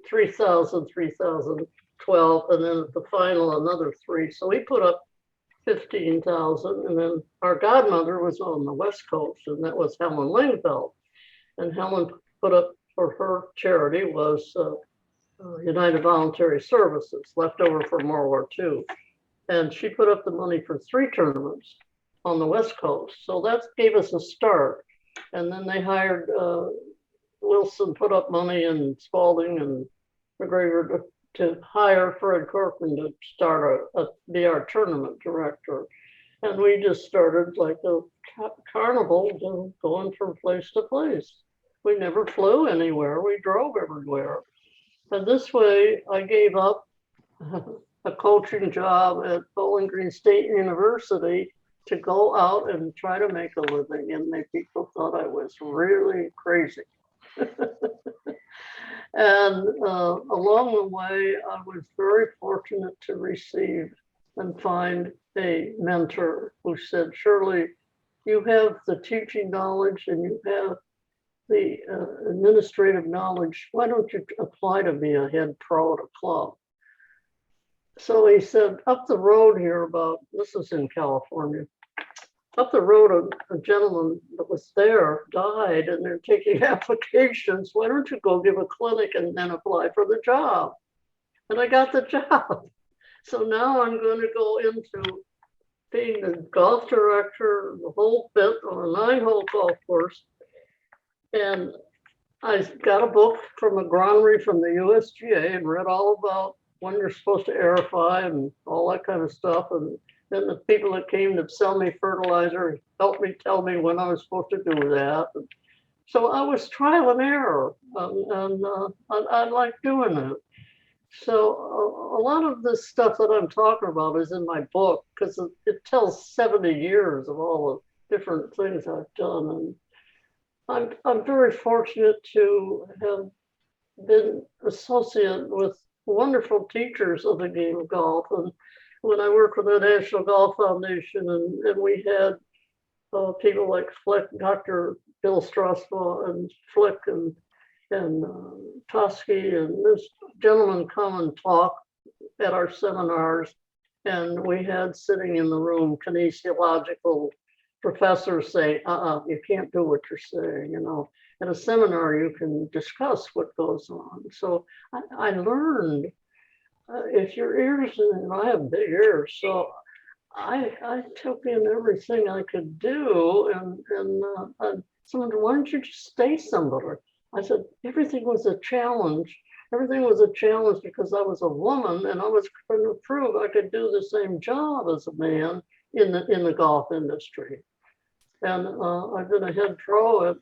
3,000, 3,012, and then at the final, another 3. So he put up 15,000. And then our godmother was on the West Coast, and that was Helen Langfeld. And Helen put up for her charity was United Voluntary Services, left over from World War II. And she put up the money for 3 tournaments on the West Coast. So that gave us a start. And then they hired Wilson, put up money, and Spalding and McGregor to hire Fred Corcoran to be our tournament director. And we just started like a carnival, going from place to place. We never flew anywhere. We drove everywhere. And this way I gave up a coaching job at Bowling Green State University to go out and try to make a living. And people thought I was really crazy. And along the way, I was very fortunate to receive and find a mentor who said, Shirley, you have the teaching knowledge and you have the administrative knowledge. Why don't you apply to be a head pro at a club? So he said, up the road here this is in California, up the road, a gentleman that was there died and they're taking applications. Why don't you go give a clinic and then apply for the job? And I got the job. So now I'm going to go into being the golf director, the whole bit on a 9-hole golf course. And I got a book from agronomy from the USGA and read all about when you're supposed to aerify and all that kind of stuff. And then the people that came to sell me fertilizer helped me tell me when I was supposed to do that. And so I was trial and error, and I like doing it. So a lot of this stuff that I'm talking about is in my book because it tells 70 years of all the different things I've done. And I'm very fortunate to have been associated with wonderful teachers of the game of golf. And when I worked with the National Golf Foundation, and we had people like Flick, Dr. Bill Strasbaugh and Flick and Tosky and this gentleman come and talk at our seminars. And we had sitting in the room kinesiological professors say, you can't do what you're saying, you know. At a seminar, you can discuss what goes on. So I learned if your ears, and I have big ears, so I took in everything I could do. And someone said, why don't you just stay somebody? I said, everything was a challenge. Everything was a challenge because I was a woman and I was trying to prove I could do the same job as a man in the golf industry. And I've been a head pro at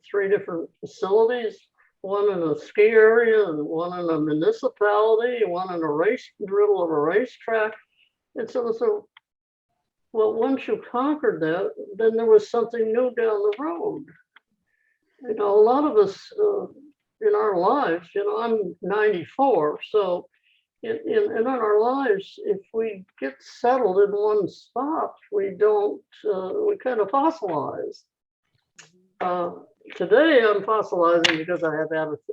3 different facilities, one in a ski area and one in a municipality, one in the middle of a racetrack. And so, well, once you conquered that, then there was something new down the road. You know, a lot of us in our lives, you know, I'm 94, so in our lives, if we get settled in one spot, we kind of fossilize. Today, I'm fossilizing because I have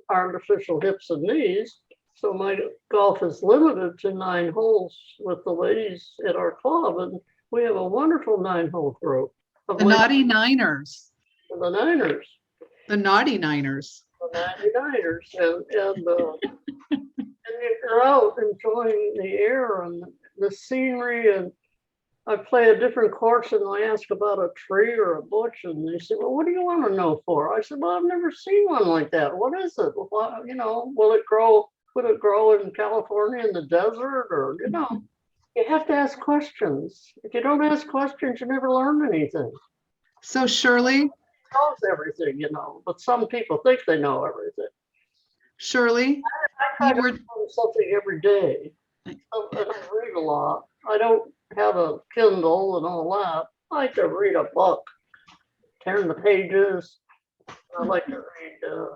artificial hips and knees, so my golf is limited to 9 holes with the ladies at our club, and we have a wonderful 9-hole group. The Naughty Niners. The Niners. The Naughty Niners. The 99ers, and you're out enjoying the air and the scenery. And I play a different course and I ask about a tree or a bush, and they say, well, what do you want to know for? I said, well, I've never seen one like that. What is it? Well, you know, would it grow in California in the desert? Or, you know, you have to ask questions. If you don't ask questions, you never learn anything. So Shirley, knows everything, you know, but some people think they know everything. Shirley, I try to learn something every day, and I read a lot. I don't have a Kindle and all that. I like to read a book, turn the pages. I like to read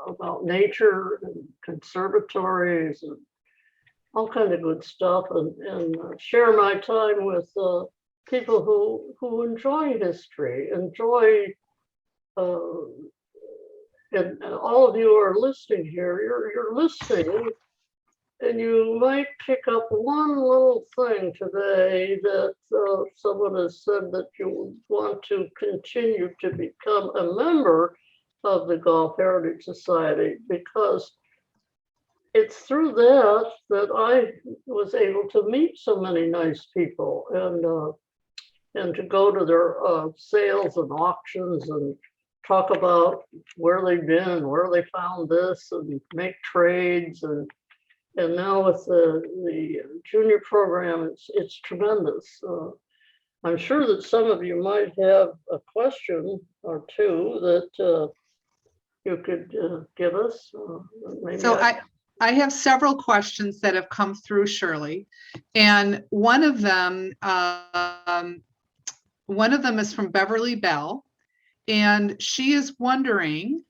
about nature and conservatories and all kinds of good stuff, and share my time with people who enjoy history, enjoy. And all of you are listening here. You're listening, and you might pick up one little thing today that someone has said that you want to continue to become a member of the Golf Heritage Society, because it's through that I was able to meet so many nice people and to go to their sales and auctions and talk about where they've been and where they found this and make trades. And And now with the junior program, it's tremendous. I'm sure that some of you might have a question or two that you could give us. Maybe So I have several questions that have come through, Shirley, and one of them is from Beverly Bell, and she is wondering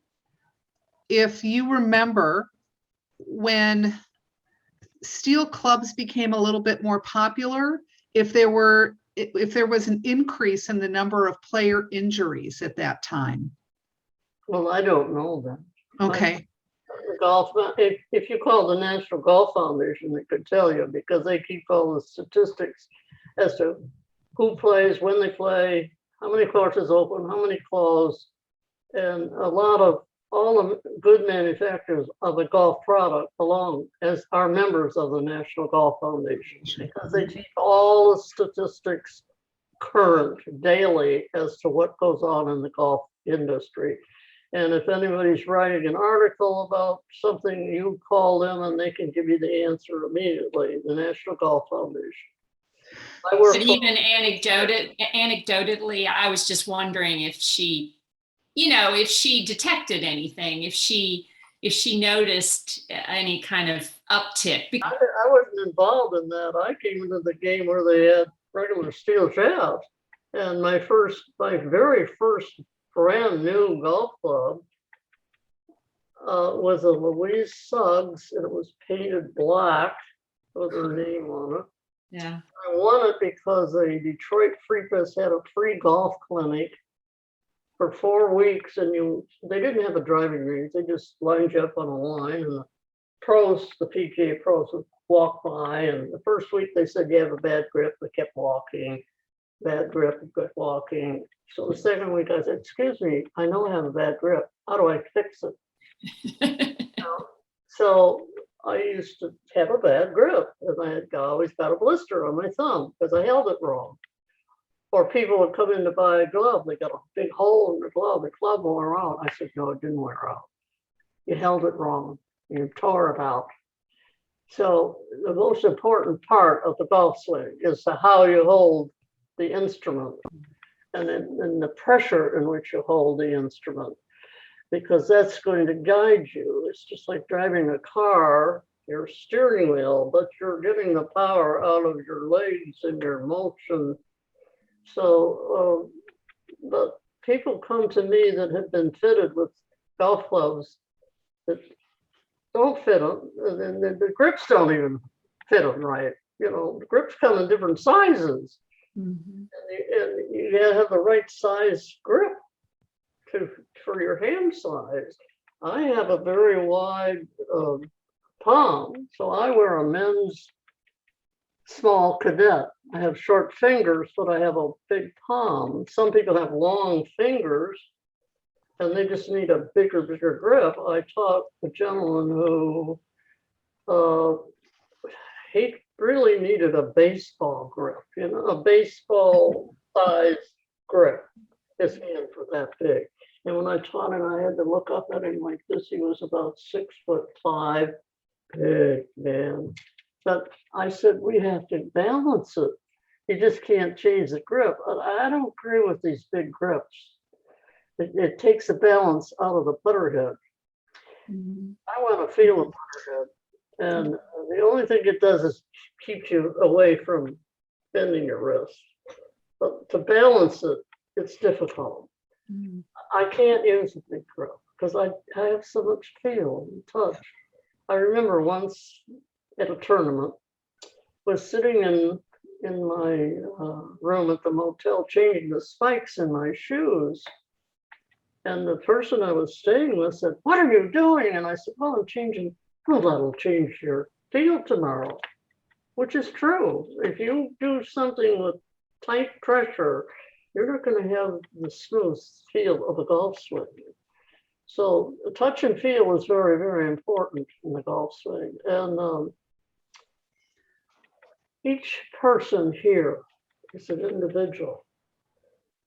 if you remember when steel clubs became a little bit more popular, if there was an increase in the number of player injuries at that time. Well, I don't know that. Okay. Golf, if you call the National Golf Foundation, they could tell you, because they keep all the statistics as to who plays, when they play, how many courses open, how many close, and a lot of all the good manufacturers of a golf product belong as are members of the National Golf Foundation, because they keep all the statistics current daily as to what goes on in the golf industry. And if anybody's writing an article about something, you call them and they can give you the answer immediately, the National Golf Foundation. But even anecdotally, I was just wondering if she, if she detected anything, if she noticed any kind of uptick. I wasn't involved in that. I came into the game where they had regular steel shafts, and my very first brand new golf club was a Louise Suggs, and it was painted black with her name on it. Yeah. I won it because a Detroit Free Press had a free golf clinic for 4 weeks, and they didn't have a driving range. They just lined you up on a line, and the PGA pros would walk by, and the first week they said you have a bad grip. They kept walking. Bad grip, good walking. So the second week I said, excuse me, I know I have a bad grip. How do I fix it? So I used to have a bad grip, and I had always got a blister on my thumb because I held it wrong. Or people would come in to buy a glove. They got a big hole in the glove. The glove wore out. I said, no, it didn't wear out. You held it wrong. You tore it out. So the most important part of the golf swing is how you hold the instrument, and then the pressure in which you hold the instrument, because that's going to guide you. It's just like driving a car, your steering wheel, but you're getting the power out of your legs and your motion. So, but people come to me that have been fitted with golf clubs that don't fit them, and the grips don't even fit them right. The grips come in different sizes. Mm-hmm. And you gotta have the right size grip for your hand size. I have a very wide palm, so I wear a men's small cadet. I have short fingers, but I have a big palm. Some people have long fingers, and they just need a bigger grip. I taught a gentleman who he really needed a baseball grip, a baseball size grip. His hands were that big. And when I taught him, I had to look up at him like this. He was about 6'5", big man. But I said, we have to balance it. You just can't change the grip. But I don't agree with these big grips. It takes the balance out of the putter head. Mm-hmm. I want to feel the putter head. And the only thing it does is keep you away from bending your wrist. But to balance it, it's difficult. Mm. I can't use a big grip because I have so much feel and touch. I remember once at a tournament, was sitting in my room at the motel changing the spikes in my shoes. And the person I was staying with said, what are you doing? And I said, well, I'm changing. Well, that'll change your feel tomorrow, which is true. If you do something with tight pressure, you're not going to have the smooth feel of a golf swing. So touch and feel is very, very important in the golf swing. And each person here is an individual.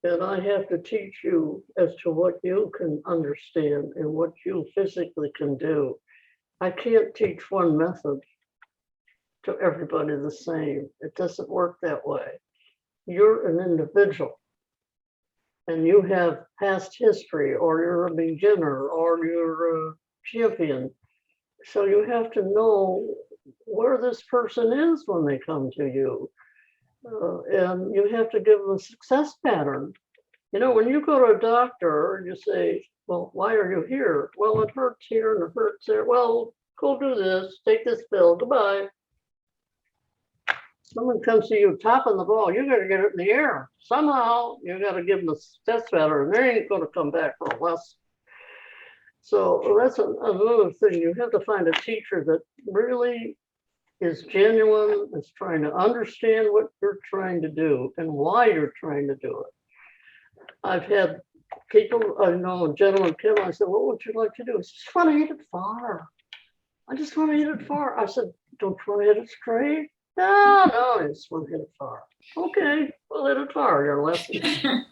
And I have to teach you as to what you can understand and what you physically can do. I can't teach one method to everybody the same. It doesn't work that way. You're an individual and you have past history, or you're a beginner, or you're a champion. So you have to know where this person is when they come to you. And you have to give them a success pattern. You know, when you go to a doctor, you say, well, why are you here? Well, it hurts here and it hurts there. Well, go do this, take this pill, goodbye. Someone comes to you topping the ball, you gotta get it in the air. Somehow, you gotta give them a success pattern, and they ain't gonna come back for a lesson. So that's another thing. You have to find a teacher that really is genuine, is trying to understand what you're trying to do and why you're trying to do it. I've had people, I know a gentleman came, I said, what would you like to do? I just want to hit it far. I just want to hit it far. I said, don't you want to hit it straight? No, I just want to hit it far. Okay, we'll hit it far, your lesson.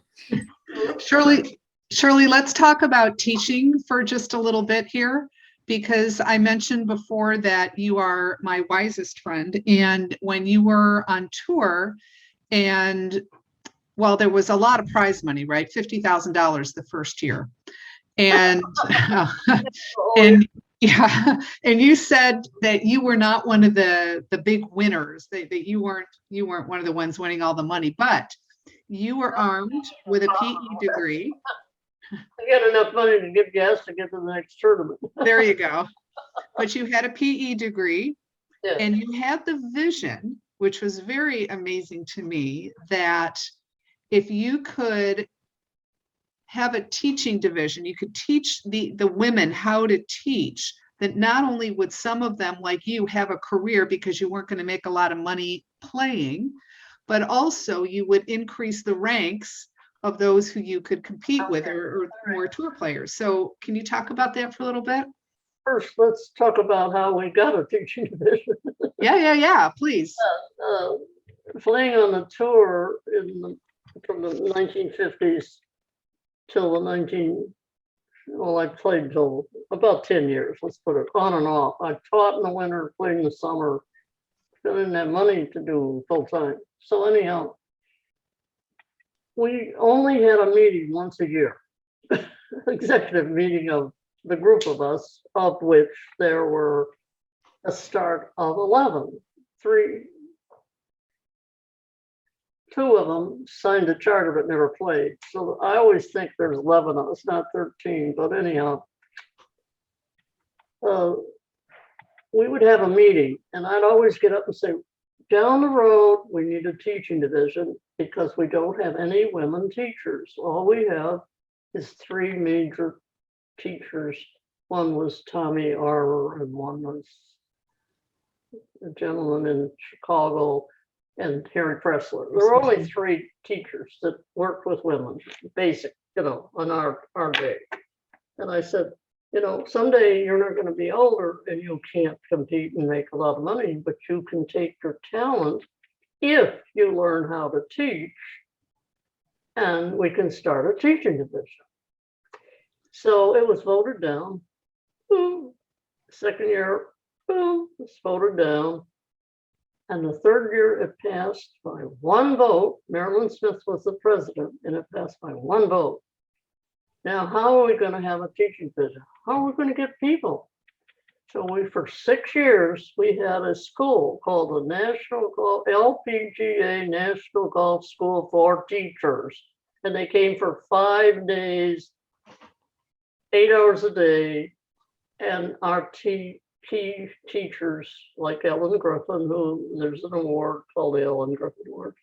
Shirley, let's talk about teaching for just a little bit here, because I mentioned before that you are my wisest friend. And when you were on tour, and well, there was a lot of prize money, right? $50,000 the first year. And and yeah, and you said that you were not one of the big winners, that you weren't one of the ones winning all the money, but you were armed with a PE degree. I got enough money to get gas to get to the next tournament. There you go. But you had a PE degree, Yeah. and you had the vision, which was very amazing to me, that if you could have a teaching division, you could teach the women how to teach, that not only would some of them, like you, have a career because you weren't going to make a lot of money playing, but also you would increase the ranks of those who you could compete with, or more tour players. So can you talk about that for a little bit? First, let's talk about how we got a teaching division. Yeah, please. Playing on the tour from the 1950s till the I played till about 10 years, let's put it, on and off. I taught in the winter, played in the summer, didn't have money to do full time. So anyhow, we only had a meeting once a year, executive meeting of the group of us, of which there were a start of 11. Two of them signed a charter but never played. So I always think there's 11 of us, not 13, but anyhow. We would have a meeting and I'd always get up and say, down the road, we need a teaching division because we don't have any women teachers. All we have is 3 major teachers. One was Tommy Armour and one was a gentleman in Chicago and Harry Pressler. There were only 3 teachers that worked with women, basic, on our day. And I said, someday you're not going to be older and you can't compete and make a lot of money, but you can take your talent if you learn how to teach, and we can start a teaching division. So it was voted down. Boom. Second year, boom, it's voted down. And the third year it passed by 1 vote. Marilyn Smith was the president and it passed by 1 vote. Now, how are we going to have a teaching division? How are we going to get people? So for 6 years, we had a school called the LPGA National Golf School for Teachers. And they came for 5 days, 8 hours a day. And our key teachers like Ellen Griffin, who there's an award called the Ellen Griffin Award.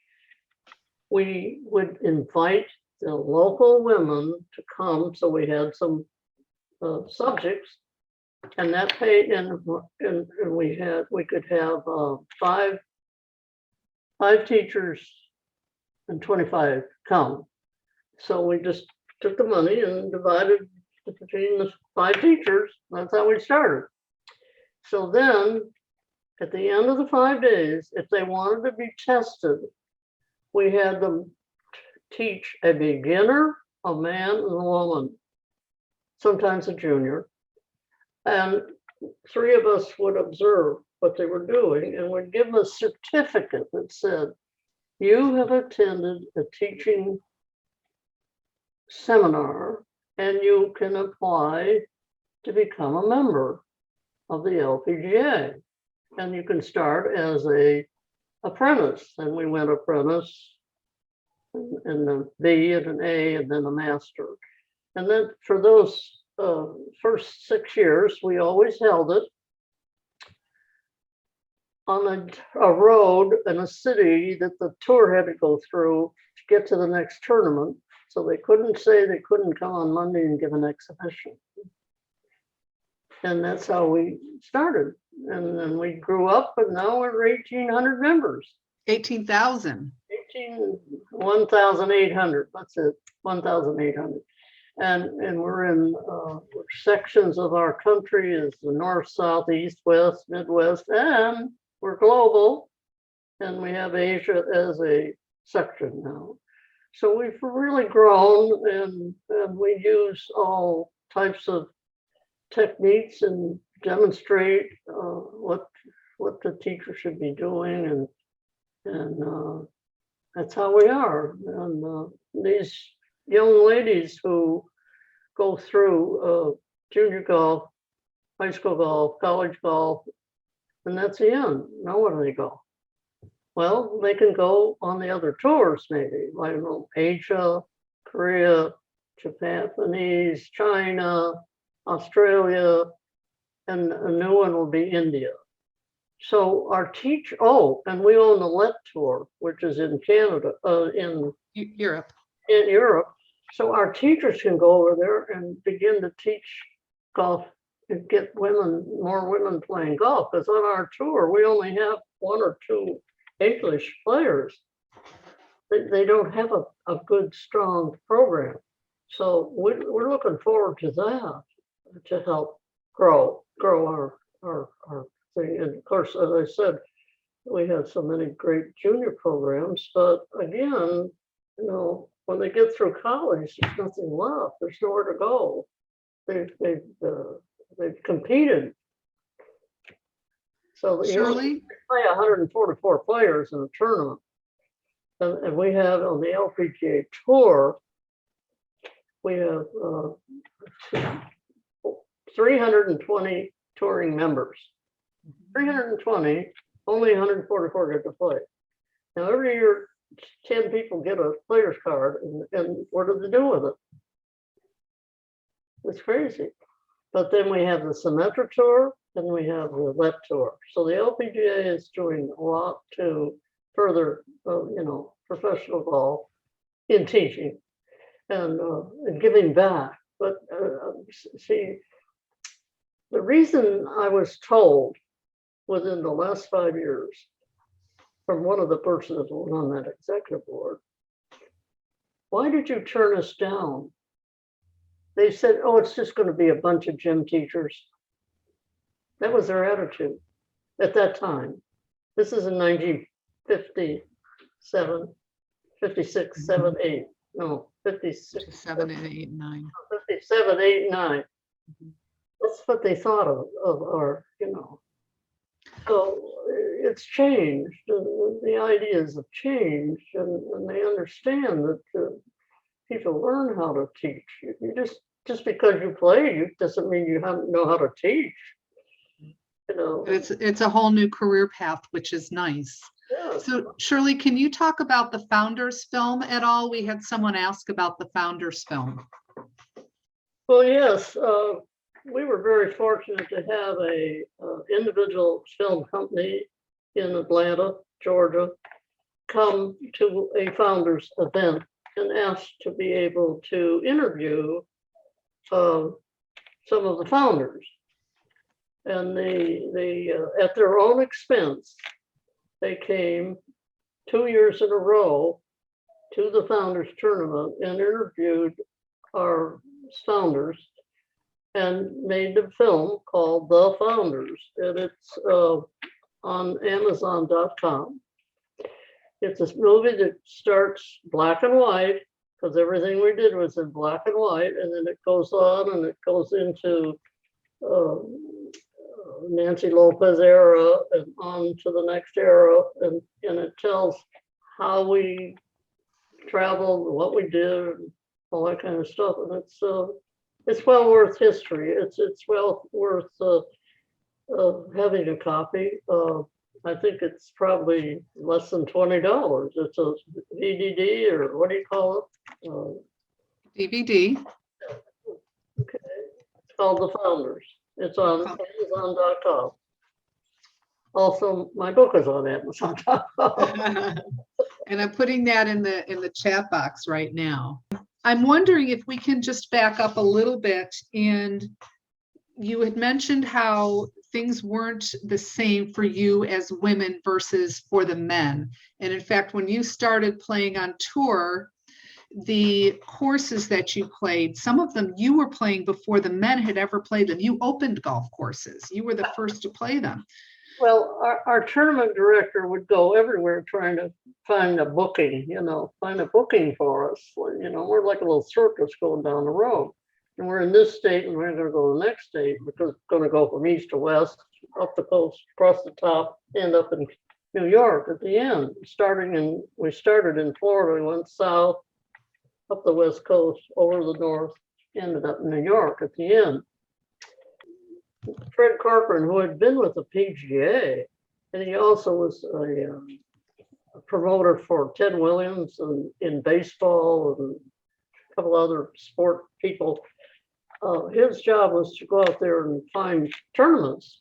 We would invite the local women to come, so we had some subjects, and that paid, and we could have 5 teachers and 25 come. So we just took the money and divided between the 5 teachers. That's how we started. So then, at the end of the 5 days, if they wanted to be tested, we had them teach a beginner, a man, and a woman, sometimes a junior. And three of us would observe what they were doing and would give a certificate that said, you have attended a teaching seminar and you can apply to become a member of the LPGA. And you can start as a apprentice. And we went apprentice and a B and an A and then a master. And then for those first 6 years, we always held it on a road in a city that the tour had to go through to get to the next tournament. So they couldn't say they couldn't come on Monday and give an exhibition. And that's how we started. And then we grew up and now we're 1,800 members. 18,000. 1,800, that's it, 1,800. And we're in sections of our country is the north, south, east, west, midwest, and we're global. And we have Asia as a section now. So we've really grown and we use all types of techniques and demonstrate what the teacher should be doing. And that's how we are. And these young ladies who go through junior golf, high school golf, college golf, and that's the end. Now where do they go? Well, they can go on the other tours maybe, I don't know, Asia, Korea, Japanese, China, Australia, and a new one will be India. So our teacher, and we own the LET Tour, which is in Canada, in Europe. In Europe. So our teachers can go over there and begin to teach golf and get more women playing golf. Because on our tour, we only have 1 or 2 English players. They don't have a good, strong program. So we're looking forward to that to help grow our thing. And of course, as I said, we have so many great junior programs, but again, when they get through college, there's nothing left. There's nowhere to go. They've competed. So Shirley? play 144 players in a tournament. And we have on the LPGA Tour, we have 320 touring members. 320, only 144 get to play. Now every year, 10 people get a player's card, and what do they do with it? It's crazy. But then we have the Symetra Tour, and we have the LET Tour. So the LPGA is doing a lot to further, professional golf in teaching and giving back. But see, the reason I was told within the last 5 years from one of the persons that was on that executive board, why did you turn us down? They said, it's just going to be a bunch of gym teachers. That was their attitude at that time. This is in 1957, 56, 7, 8. No, 56. 7, 8, 9. 57, 8, 9. That's what they thought of our, So it's changed. The ideas have changed, and they understand that people learn how to teach. You just because you play, doesn't mean you know how to teach. It's a whole new career path, which is nice. Yeah. So Shirley, can you talk about the Founders film at all? We had someone ask about the Founders film. Well, yes, we were very fortunate to have a individual film company in Atlanta, Georgia, come to a founders event and ask to be able to interview some of the founders. And they at their own expense, they came 2 years in a row to the founders tournament and interviewed our founders and made a film called The Founders. And it's on Amazon.com. It's a movie that starts black and white, because everything we did was in black and white, and then it goes on and it goes into Nancy Lopez era and on to the next era, and it tells how we traveled, what we did, and all that kind of stuff. And it's well worth history. It's well worth having a copy. I think it's probably less than $20. It's a VDD, or what do you call it? DVD. Okay. It's called The Founders. It's on Amazon.com. Also, my book is on Amazon.com. And I'm putting that in the chat box right now. I'm wondering if we can just back up a little bit. And you had mentioned how things weren't the same for you as women versus for the men. And in fact, when you started playing on tour, the courses that you played, some of them you were playing before the men had ever played them. You opened golf courses. You were the first to play them. Well, our tournament director would go everywhere trying to find a booking, find a booking for us. We're like a little circus going down the road. And we're in this state and we're going to go to the next state because it's going to go from east to west, up the coast, across the top, end up in New York at the end. We started in Florida, we went south, up the west coast, over the north, ended up in New York at the end. Fred Corcoran, who had been with the PGA, and he also was a promoter for Ted Williams in baseball and a couple other sport people. His job was to go out there and find tournaments.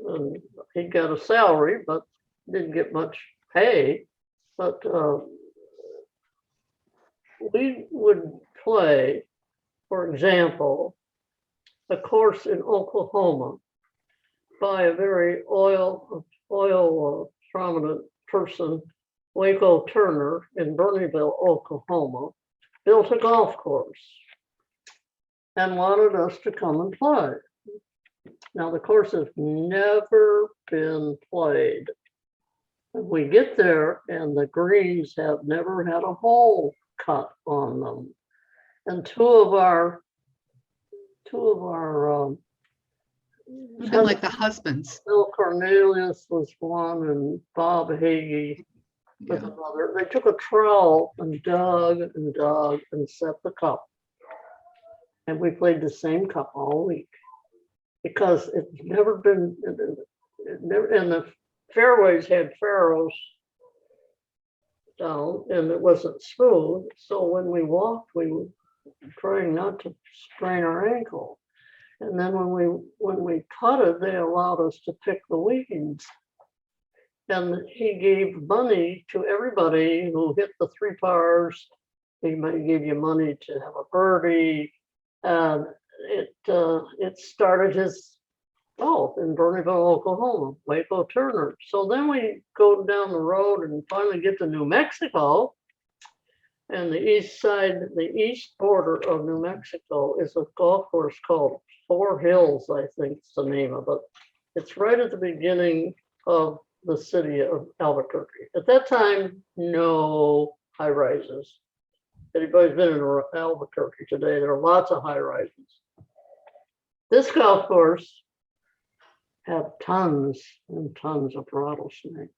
And he got a salary, but didn't get much pay. But we would play, for example, a course in Oklahoma by a very oil prominent person, Waco Turner in Bernieville, Oklahoma, built a golf course and wanted us to come and play. Now the course has never been played. And we get there and the greens have never had a hole cut on them. And two of our Like the husbands. Bill Cornelius was one and Bob Hagee was Yeah. another. They took a trowel and dug and set the cup. And we played the same cup all week because it's never been, and the fairways had farrows down and it wasn't smooth. So when we walked, we were trying not to sprain our ankle. And then when we putted, they allowed us to pick the weeds. And he gave money to everybody who hit the 3 pars. He might give you money to have a birdie. And it started his golf in Bernieville, Oklahoma, Waco Turner. So then we go down the road and finally get to New Mexico. And the east border of New Mexico is a golf course called 4 Hills, I think it's the name of it. It's right at the beginning of the city of Albuquerque. At that time, no high rises. Anybody's been in Albuquerque today, there are lots of high rises. This golf course had tons and tons of rattlesnakes.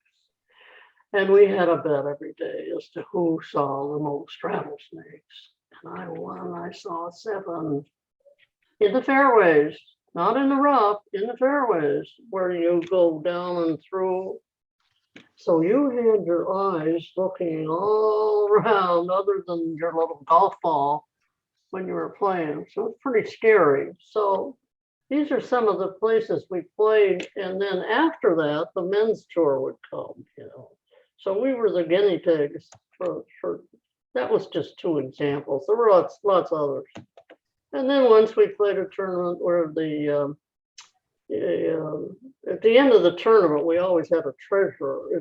And we had a bet every day as to who saw the most rattlesnakes. And I won, I saw 7 in the fairways, not in the rough, in the fairways, where you go down and through. So you had your eyes looking all around other than your little golf ball when you were playing. So it's pretty scary. So these are some of the places we played. And then after that, the men's tour would come, So we were the guinea pigs for that was just 2 examples. There were lots others. And then once we played a tournament where at the end of the tournament, we always had a treasurer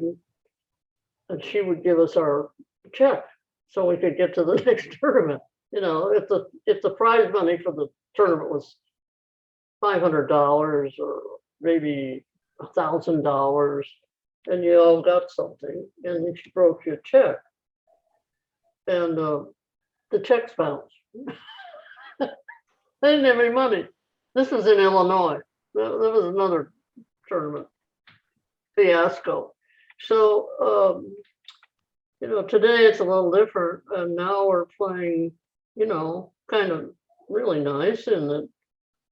and she would give us our check so we could get to the next tournament. If the prize money for the tournament was $500 or maybe $1,000, and you all got something, and then she wrote you a check, and the checks bounced. They didn't have any money. This was in Illinois. There was another tournament fiasco. So, today it's a little different, and now we're playing, kind of really nice in that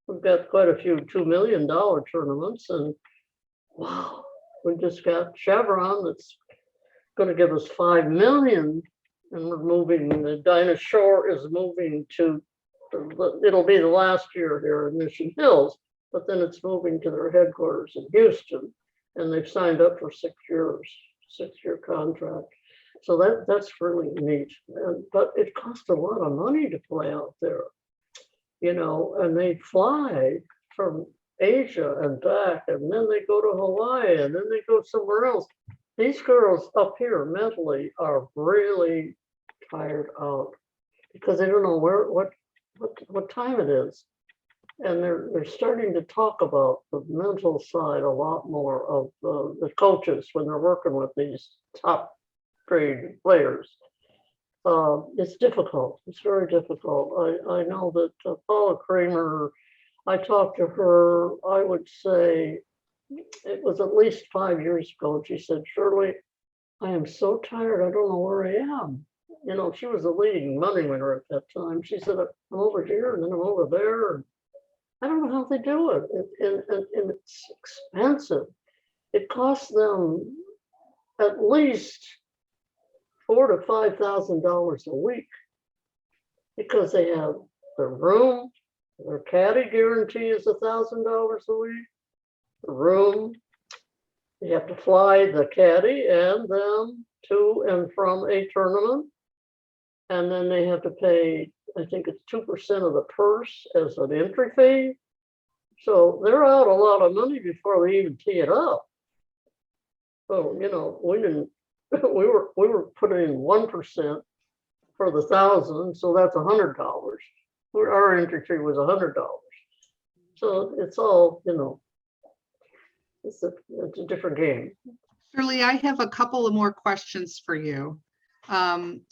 we've got quite a few $2 million tournaments, and wow, we just got Chevron that's going to give us 5 million, and we're moving. The Dinah Shore is moving to. It'll be the last year here in Mission Hills, but then it's moving to their headquarters in Houston, and they've signed up for 6 years, 6-year contract. So that's really neat. But it costs a lot of money to play out there, and they fly from Asia and back, and then they go to Hawaii, and then they go somewhere else. These girls up here mentally are really tired out because they don't know what time it is. And they're starting to talk about the mental side a lot more of the coaches when they're working with these top grade players. It's difficult. It's very difficult. I know that Paula Kramer, I talked to her, I would say it was at least 5 years ago. And she said, Shirley, I am so tired. I don't know where I am. She was a leading money winner at that time. She said, I'm over here and then I'm over there. And I don't know how they do it. And it's expensive. It costs them at least $4,000 to $5,000 a week because they have their room, their caddy guarantee is $1,000 a week, the room, you have to fly the caddy and them to and from a tournament, and then they have to pay, I think it's 2% of the purse as an entry fee. So they're out a lot of money before they even tee it up. So, we didn't. We were putting in 1% for the 1,000, so that's $100. Our entry fee was $100. So it's all, it's a different game. Shirley, I have a couple of more questions for you.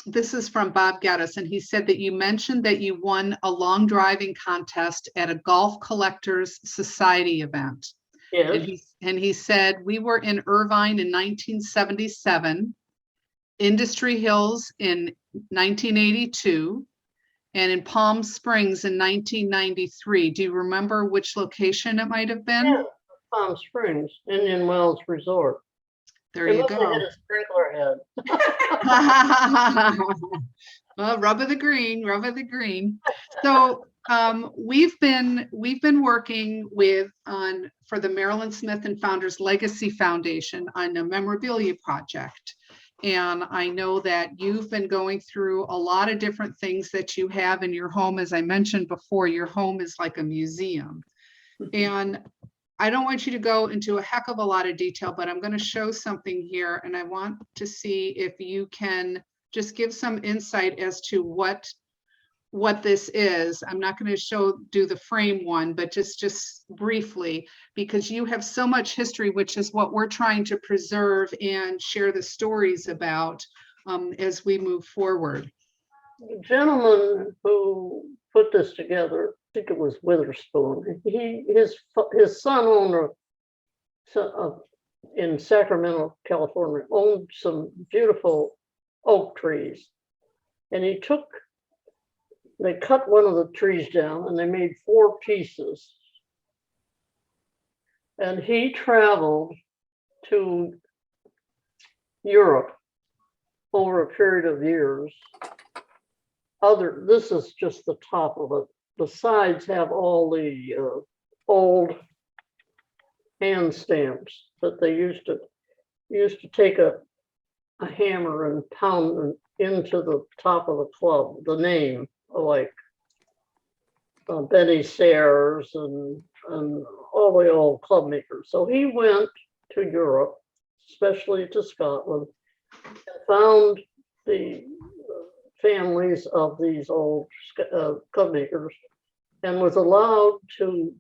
This is from Bob Geddes, and he said that you mentioned that you won a long driving contest at a Golf Collectors Society event. Yes. And he said, we were in Irvine in 1977, Industry Hills in 1982, and in Palm Springs in 1993. Do you remember which location it might have been? Yeah, Palm Springs, Indian Wells Resort. There you go. Hit a sprinkler head. Well, rub of the green, rub of the green. So we've been working for the Marilyn Smith and Founders Legacy Foundation on a memorabilia project. And I know that you've been going through a lot of different things that you have in your home. As I mentioned before, your home is like a museum. And I don't want you to go into a heck of a lot of detail, but I'm going to show something here. And I want to see if you can just give some insight as to what this is. I'm not going to do the frame one, but just briefly, because you have so much history, which is what we're trying to preserve and share the stories about as we move forward. The gentleman who put this together, I think it was Witherspoon, his son owned in Sacramento, California, owned some beautiful oak trees. And they cut one of the trees down and they made 4 pieces. And he traveled to Europe over a period of years. This is just the top of it. The sides have all the old hand stamps that they used to take a hammer and pound into the top of the club, the name, like Benny Sayers and all the old club makers. So he went to Europe, especially to Scotland, and found the families of these old club makers and was allowed to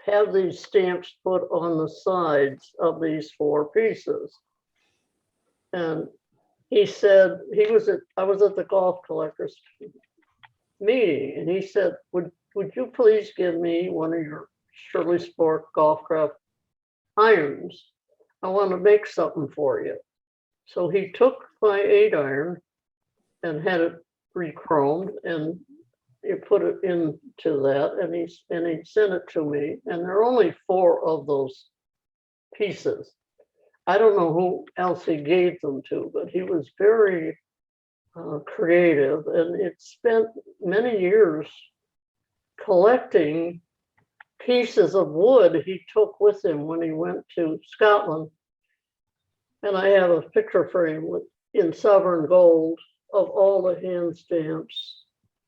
have these stamps put on the sides of these 4 pieces. And he said, I was at the Golf Collectors meeting, and he said, would you please give me one of your Shirley Spork Golfcraft irons. I want to make something for you. So he took my 8-iron and had it re-chromed, and you put it into that, and he sent it to me. And there are only 4 of those pieces. I don't know who else he gave them to, but he was very creative, and it spent many years collecting pieces of wood he took with him when he went to Scotland. And I have a picture frame in sovereign gold of all the hand stamps.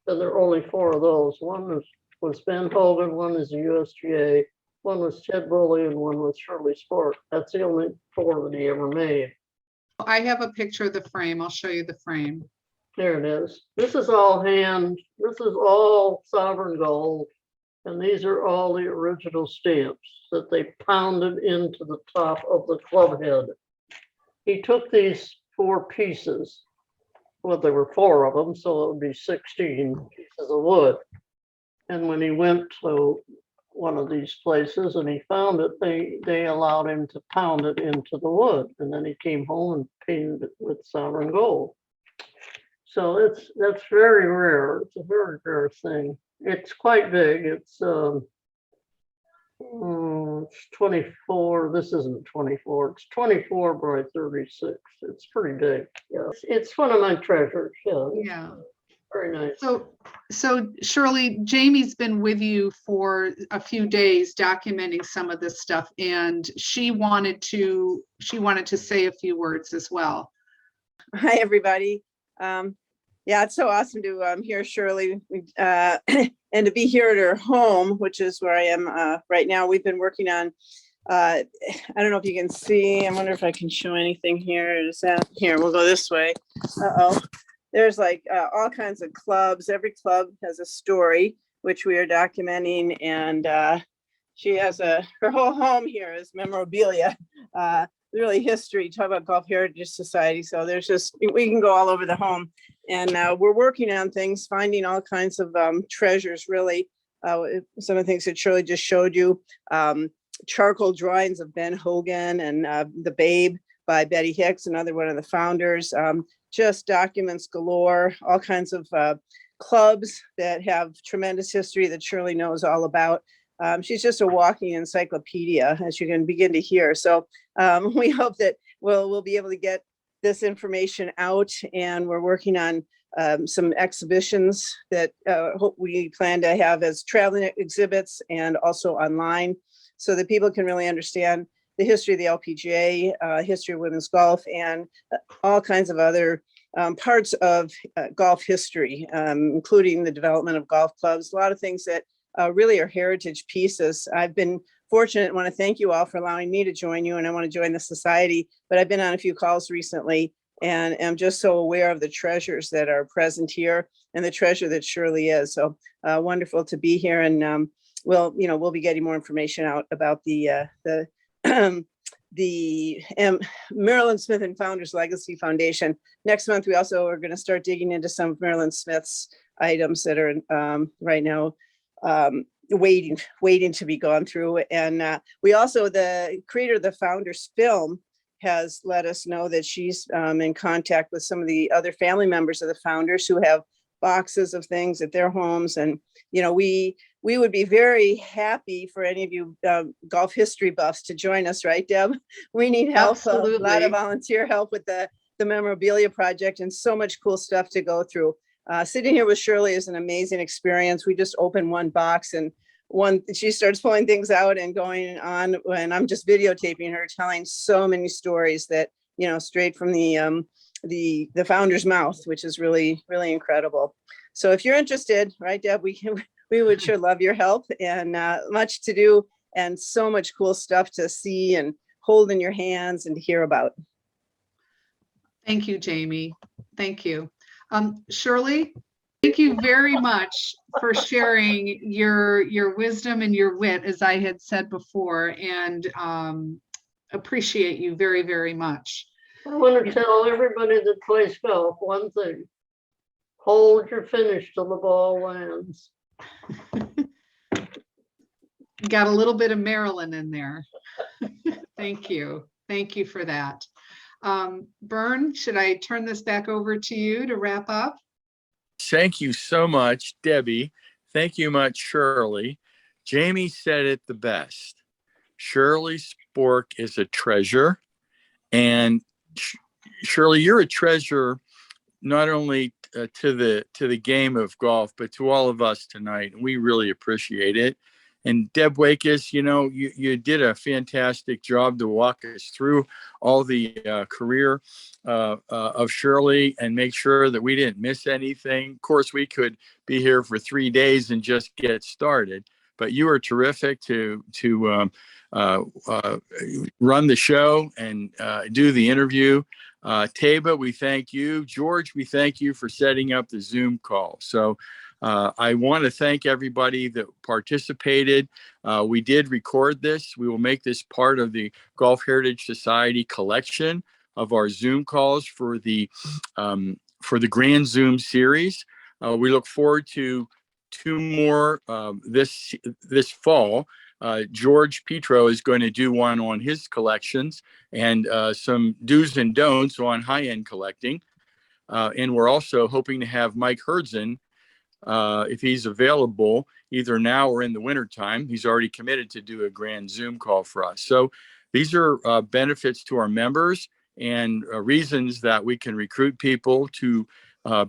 And there are only 4 of those. One was Ben Hogan, one is the USGA, one was Ted Bully, and one was Shirley Spork. That's the only 4 that he ever made. I have a picture of the frame. I'll show you the frame. There it is. This is all this is all sovereign gold. And these are all the original stamps that they pounded into the top of the club head. He took these 4 pieces. Well, there were 4 of them, so it would be 16 pieces of wood. And when he went to one of these places and he found it, they allowed him to pound it into the wood. And then he came home and painted it with sovereign gold. So that's very rare. It's a very rare thing. It's quite big. It's 24. This isn't 24. It's 24 by 36. It's pretty big. Yeah, it's one of my treasures. Yeah. Yeah. Very nice. So Shirley, Jamie's been with you for a few days documenting some of this stuff, and she wanted to say a few words as well. Hi, everybody. Yeah, it's so awesome to hear Shirley and to be here at her home, which is where I am right now. We've been working on, I don't know if you can see, I wonder if I can show anything here. Is that here? We'll go this way. Uh-oh. There's like all kinds of clubs. Every club has a story, which we are documenting. And she has her whole home here is memorabilia. Really history, talk about Golf Heritage Society. So there's just, we can go all over the home. And we're working on things, finding all kinds of treasures, really. Some of the things that Shirley just showed you, charcoal drawings of Ben Hogan and The Babe by Betty Hicks, another one of the founders, just documents galore, all kinds of clubs that have tremendous history that Shirley knows all about. She's just a walking encyclopedia, as you can begin to hear. So we hope that we'll be able to get this information out, and we're working on some exhibitions that hope we plan to have as traveling exhibits and also online, so that people can really understand the history of the LPGA, history of women's golf, and all kinds of other parts of golf history, including the development of golf clubs, a lot of things that really are heritage pieces. I've been fortunate and want to thank you all for allowing me to join you, and I want to join the society, but I've been on a few calls recently and am just so aware of the treasures that are present here and the treasure that Shirley is. So wonderful to be here, and we'll be getting more information out about the Marilyn Smith and Founders Legacy Foundation. Next month, we also are going to start digging into some of Marilyn Smith's items that are right now waiting to be gone through. And we also, the creator of the Founders film has let us know that she's in contact with some of the other family members of the founders who have boxes of things at their homes. And, we would be very happy for any of you golf history buffs to join us, right, Deb? We need help, Absolutely. a lot of volunteer help with the memorabilia project, and so much cool stuff to go through. Sitting here with Shirley is an amazing experience. We just opened one box, and she starts pulling things out and going on, and I'm just videotaping her telling so many stories that, straight from the founder's mouth, which is really, really incredible. So if you're interested, right, Deb, we would sure love your help, and much to do and so much cool stuff to see and hold in your hands and to hear about. Thank you, Jamie. Thank you. Shirley, thank you very much for sharing your wisdom and your wit, as I had said before, and appreciate you very, very much. I want to tell everybody that plays golf one thing: hold your finish till the ball lands. Got a little bit of Maryland in there. Thank you. Thank you for that. Bern, should I turn this back over to you to wrap up? Thank you so much, Debbie. Thank you much, Shirley. Jamie said it the best. Shirley Spork is a treasure. And Shirley, you're a treasure not only to the game of golf, but to all of us tonight. And we really appreciate it. And Deb Wakis, you did a fantastic job to walk us through all the career of Shirley and make sure that we didn't miss anything. Of course, we could be here for 3 days and just get started, but you were terrific to run the show and do the interview. Taba, we thank you. George, we thank you for setting up the Zoom call. So I want to thank everybody that participated. We did record this. We will make this part of the Golf Heritage Society collection of our Zoom calls for the Grand Zoom series. We look forward to 2 more this fall. George Petro is going to do one on his collections and some do's and don'ts on high-end collecting. And we're also hoping to have Mike Herdzon, if he's available, either now or in the wintertime. He's already committed to do a grand Zoom call for us. So these are benefits to our members and reasons that we can recruit people to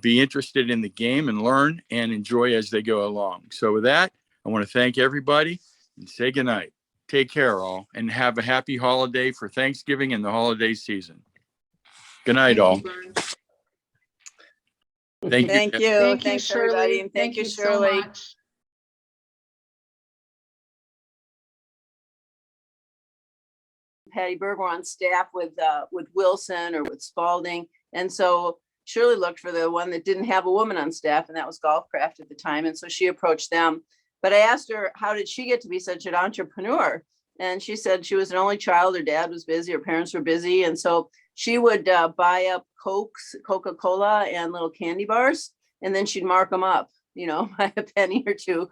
be interested in the game and learn and enjoy as they go along. So with that, I want to thank everybody and say goodnight. Take care all and have a happy holiday for Thanksgiving and the holiday season. Good night, all. Thank you. Thank you. Thank you, Thanks, Shirley. everybody. And thank you, so Shirley. much. Patty Berg were on staff with Wilson or with Spalding. And so Shirley looked for the one that didn't have a woman on staff, and that was Golfcraft at the time. And so she approached them. But I asked her, how did she get to be such an entrepreneur? And she said she was an only child. Her dad was busy. Her parents were busy. And so she would buy up Cokes, Coca-Cola and little candy bars, and then she'd mark them up, by a penny or two,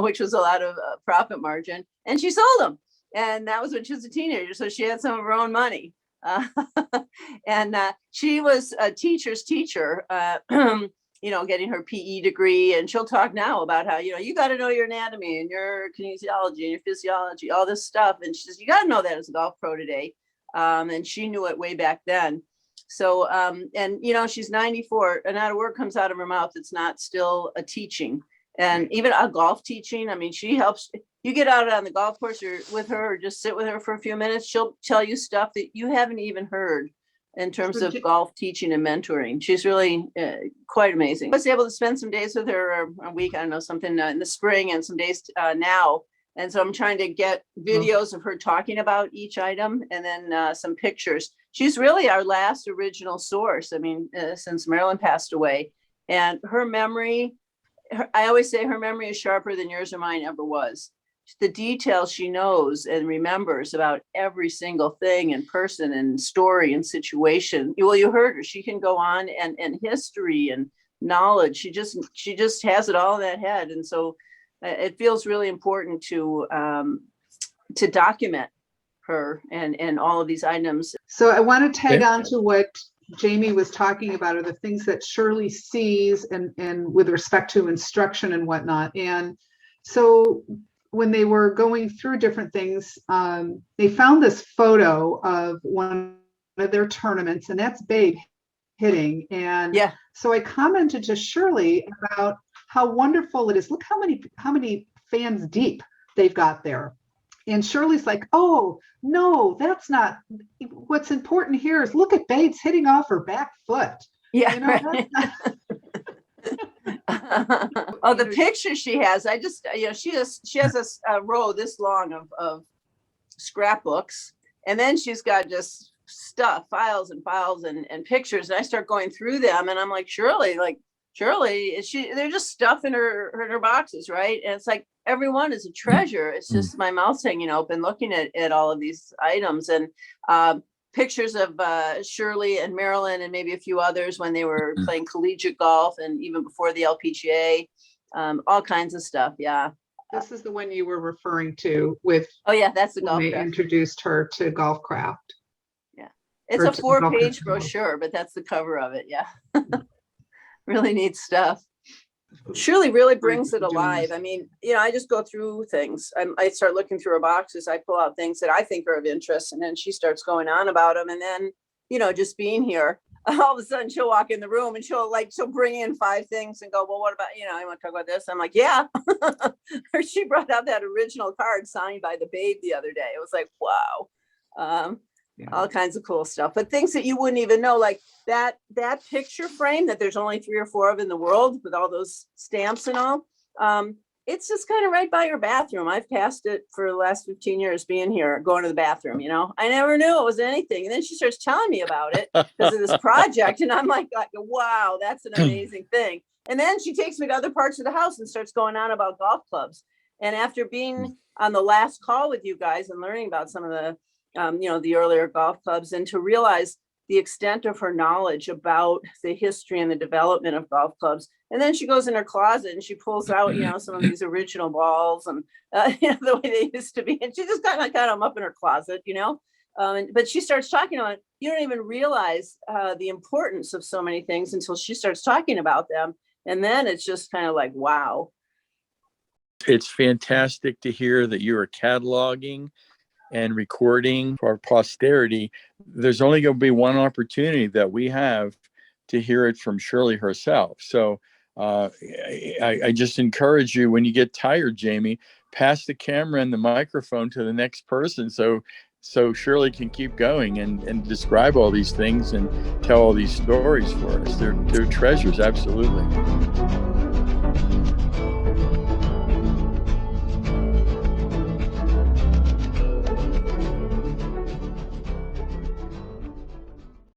which was a lot of profit margin. And she sold them. And that was when she was a teenager. So she had some of her own money. And she was a teacher's teacher, getting her PE degree. And she'll talk now about how, you got to know your anatomy and your kinesiology and your physiology, all this stuff. And she says, you got to know that as a golf pro today. And she knew it way back then. So, she's 94 and not a word comes out of her mouth that's not still a teaching. And even a golf teaching, she helps. You get out on the golf course or with her or just sit with her for a few minutes, she'll tell you stuff that you haven't even heard in terms of golf teaching and mentoring. She's really quite amazing. I was able to spend some days with her, a week, I don't know, something in the spring and some days now. And so I'm trying to get videos of her talking about each item and then some pictures. She's really our last original source. Since Marilyn passed away, and her memory, I always say her memory is sharper than yours or mine ever was. The details she knows and remembers about every single thing and person and story and situation. Well, you heard her. She can go on and history and knowledge. She just has it all in that head. And so it feels really important to document her and all of these items. So I want to tag on to what Jamie was talking about, are the things that Shirley sees and with respect to instruction and whatnot. And so when they were going through different things, they found this photo of one of their tournaments, and that's Babe hitting. And so I commented to Shirley about how wonderful it is. Look how many fans deep they've got there. And Shirley's like, oh, no, that's not. What's important here is look at Bates hitting off her back foot. Yeah. Right. Oh, the picture she has, she has a row this long of scrapbooks. And then she's got just stuff, files and pictures. And I start going through them and I'm like, Shirley, they're just stuff in her boxes, right? And it's like, everyone is a treasure. It's just my mouth's hanging open looking at all of these items and pictures of Shirley and Marilyn and maybe a few others when they were playing collegiate golf and even before the LPGA, all kinds of stuff. Yeah. This is the one you were referring to with Oh yeah, that's the when golf they craft. introduced her to Golfcraft. It's or a to 4-page Golfcraft. brochure, but that's the cover of it. Yeah. Really neat stuff. Shirley really brings it Doing alive. this. I mean, I just go through things. I start looking through her boxes. I pull out things that I think are of interest, and then she starts going on about them. And then, just being here, all of a sudden she'll walk in the room and she'll bring in 5 things and go, well, what about, I want to talk about this. I'm like, yeah. Or she brought out that original card signed by the Babe the other day. It was like, wow. Yeah. All kinds of cool stuff, but things that you wouldn't even know, like that picture frame that there's only 3 or 4 of in the world with all those stamps and all. It's just kind of right by her bathroom. I've passed it for the last 15 years being here, going to the bathroom. I never knew it was anything. And then she starts telling me about it because of this project. And I'm like, wow, that's an amazing thing. And then she takes me to other parts of the house and starts going on about golf clubs. And after being on the last call with you guys and learning about some of the the earlier golf clubs, and to realize the extent of her knowledge about the history and the development of golf clubs. And then she goes in her closet and she pulls out, some of these original balls and, the way they used to be. And she just kind of got them up in her closet, but she starts talking about it. You don't even realize the importance of so many things until she starts talking about them. And then it's just kind of like, wow. It's fantastic to hear that you are cataloging and recording for posterity. There's only going to be one opportunity that we have to hear it from Shirley herself. So I just encourage you, when you get tired, Jamie, pass the camera and the microphone to the next person so Shirley can keep going and describe all these things and tell all these stories for us. They're treasures, absolutely.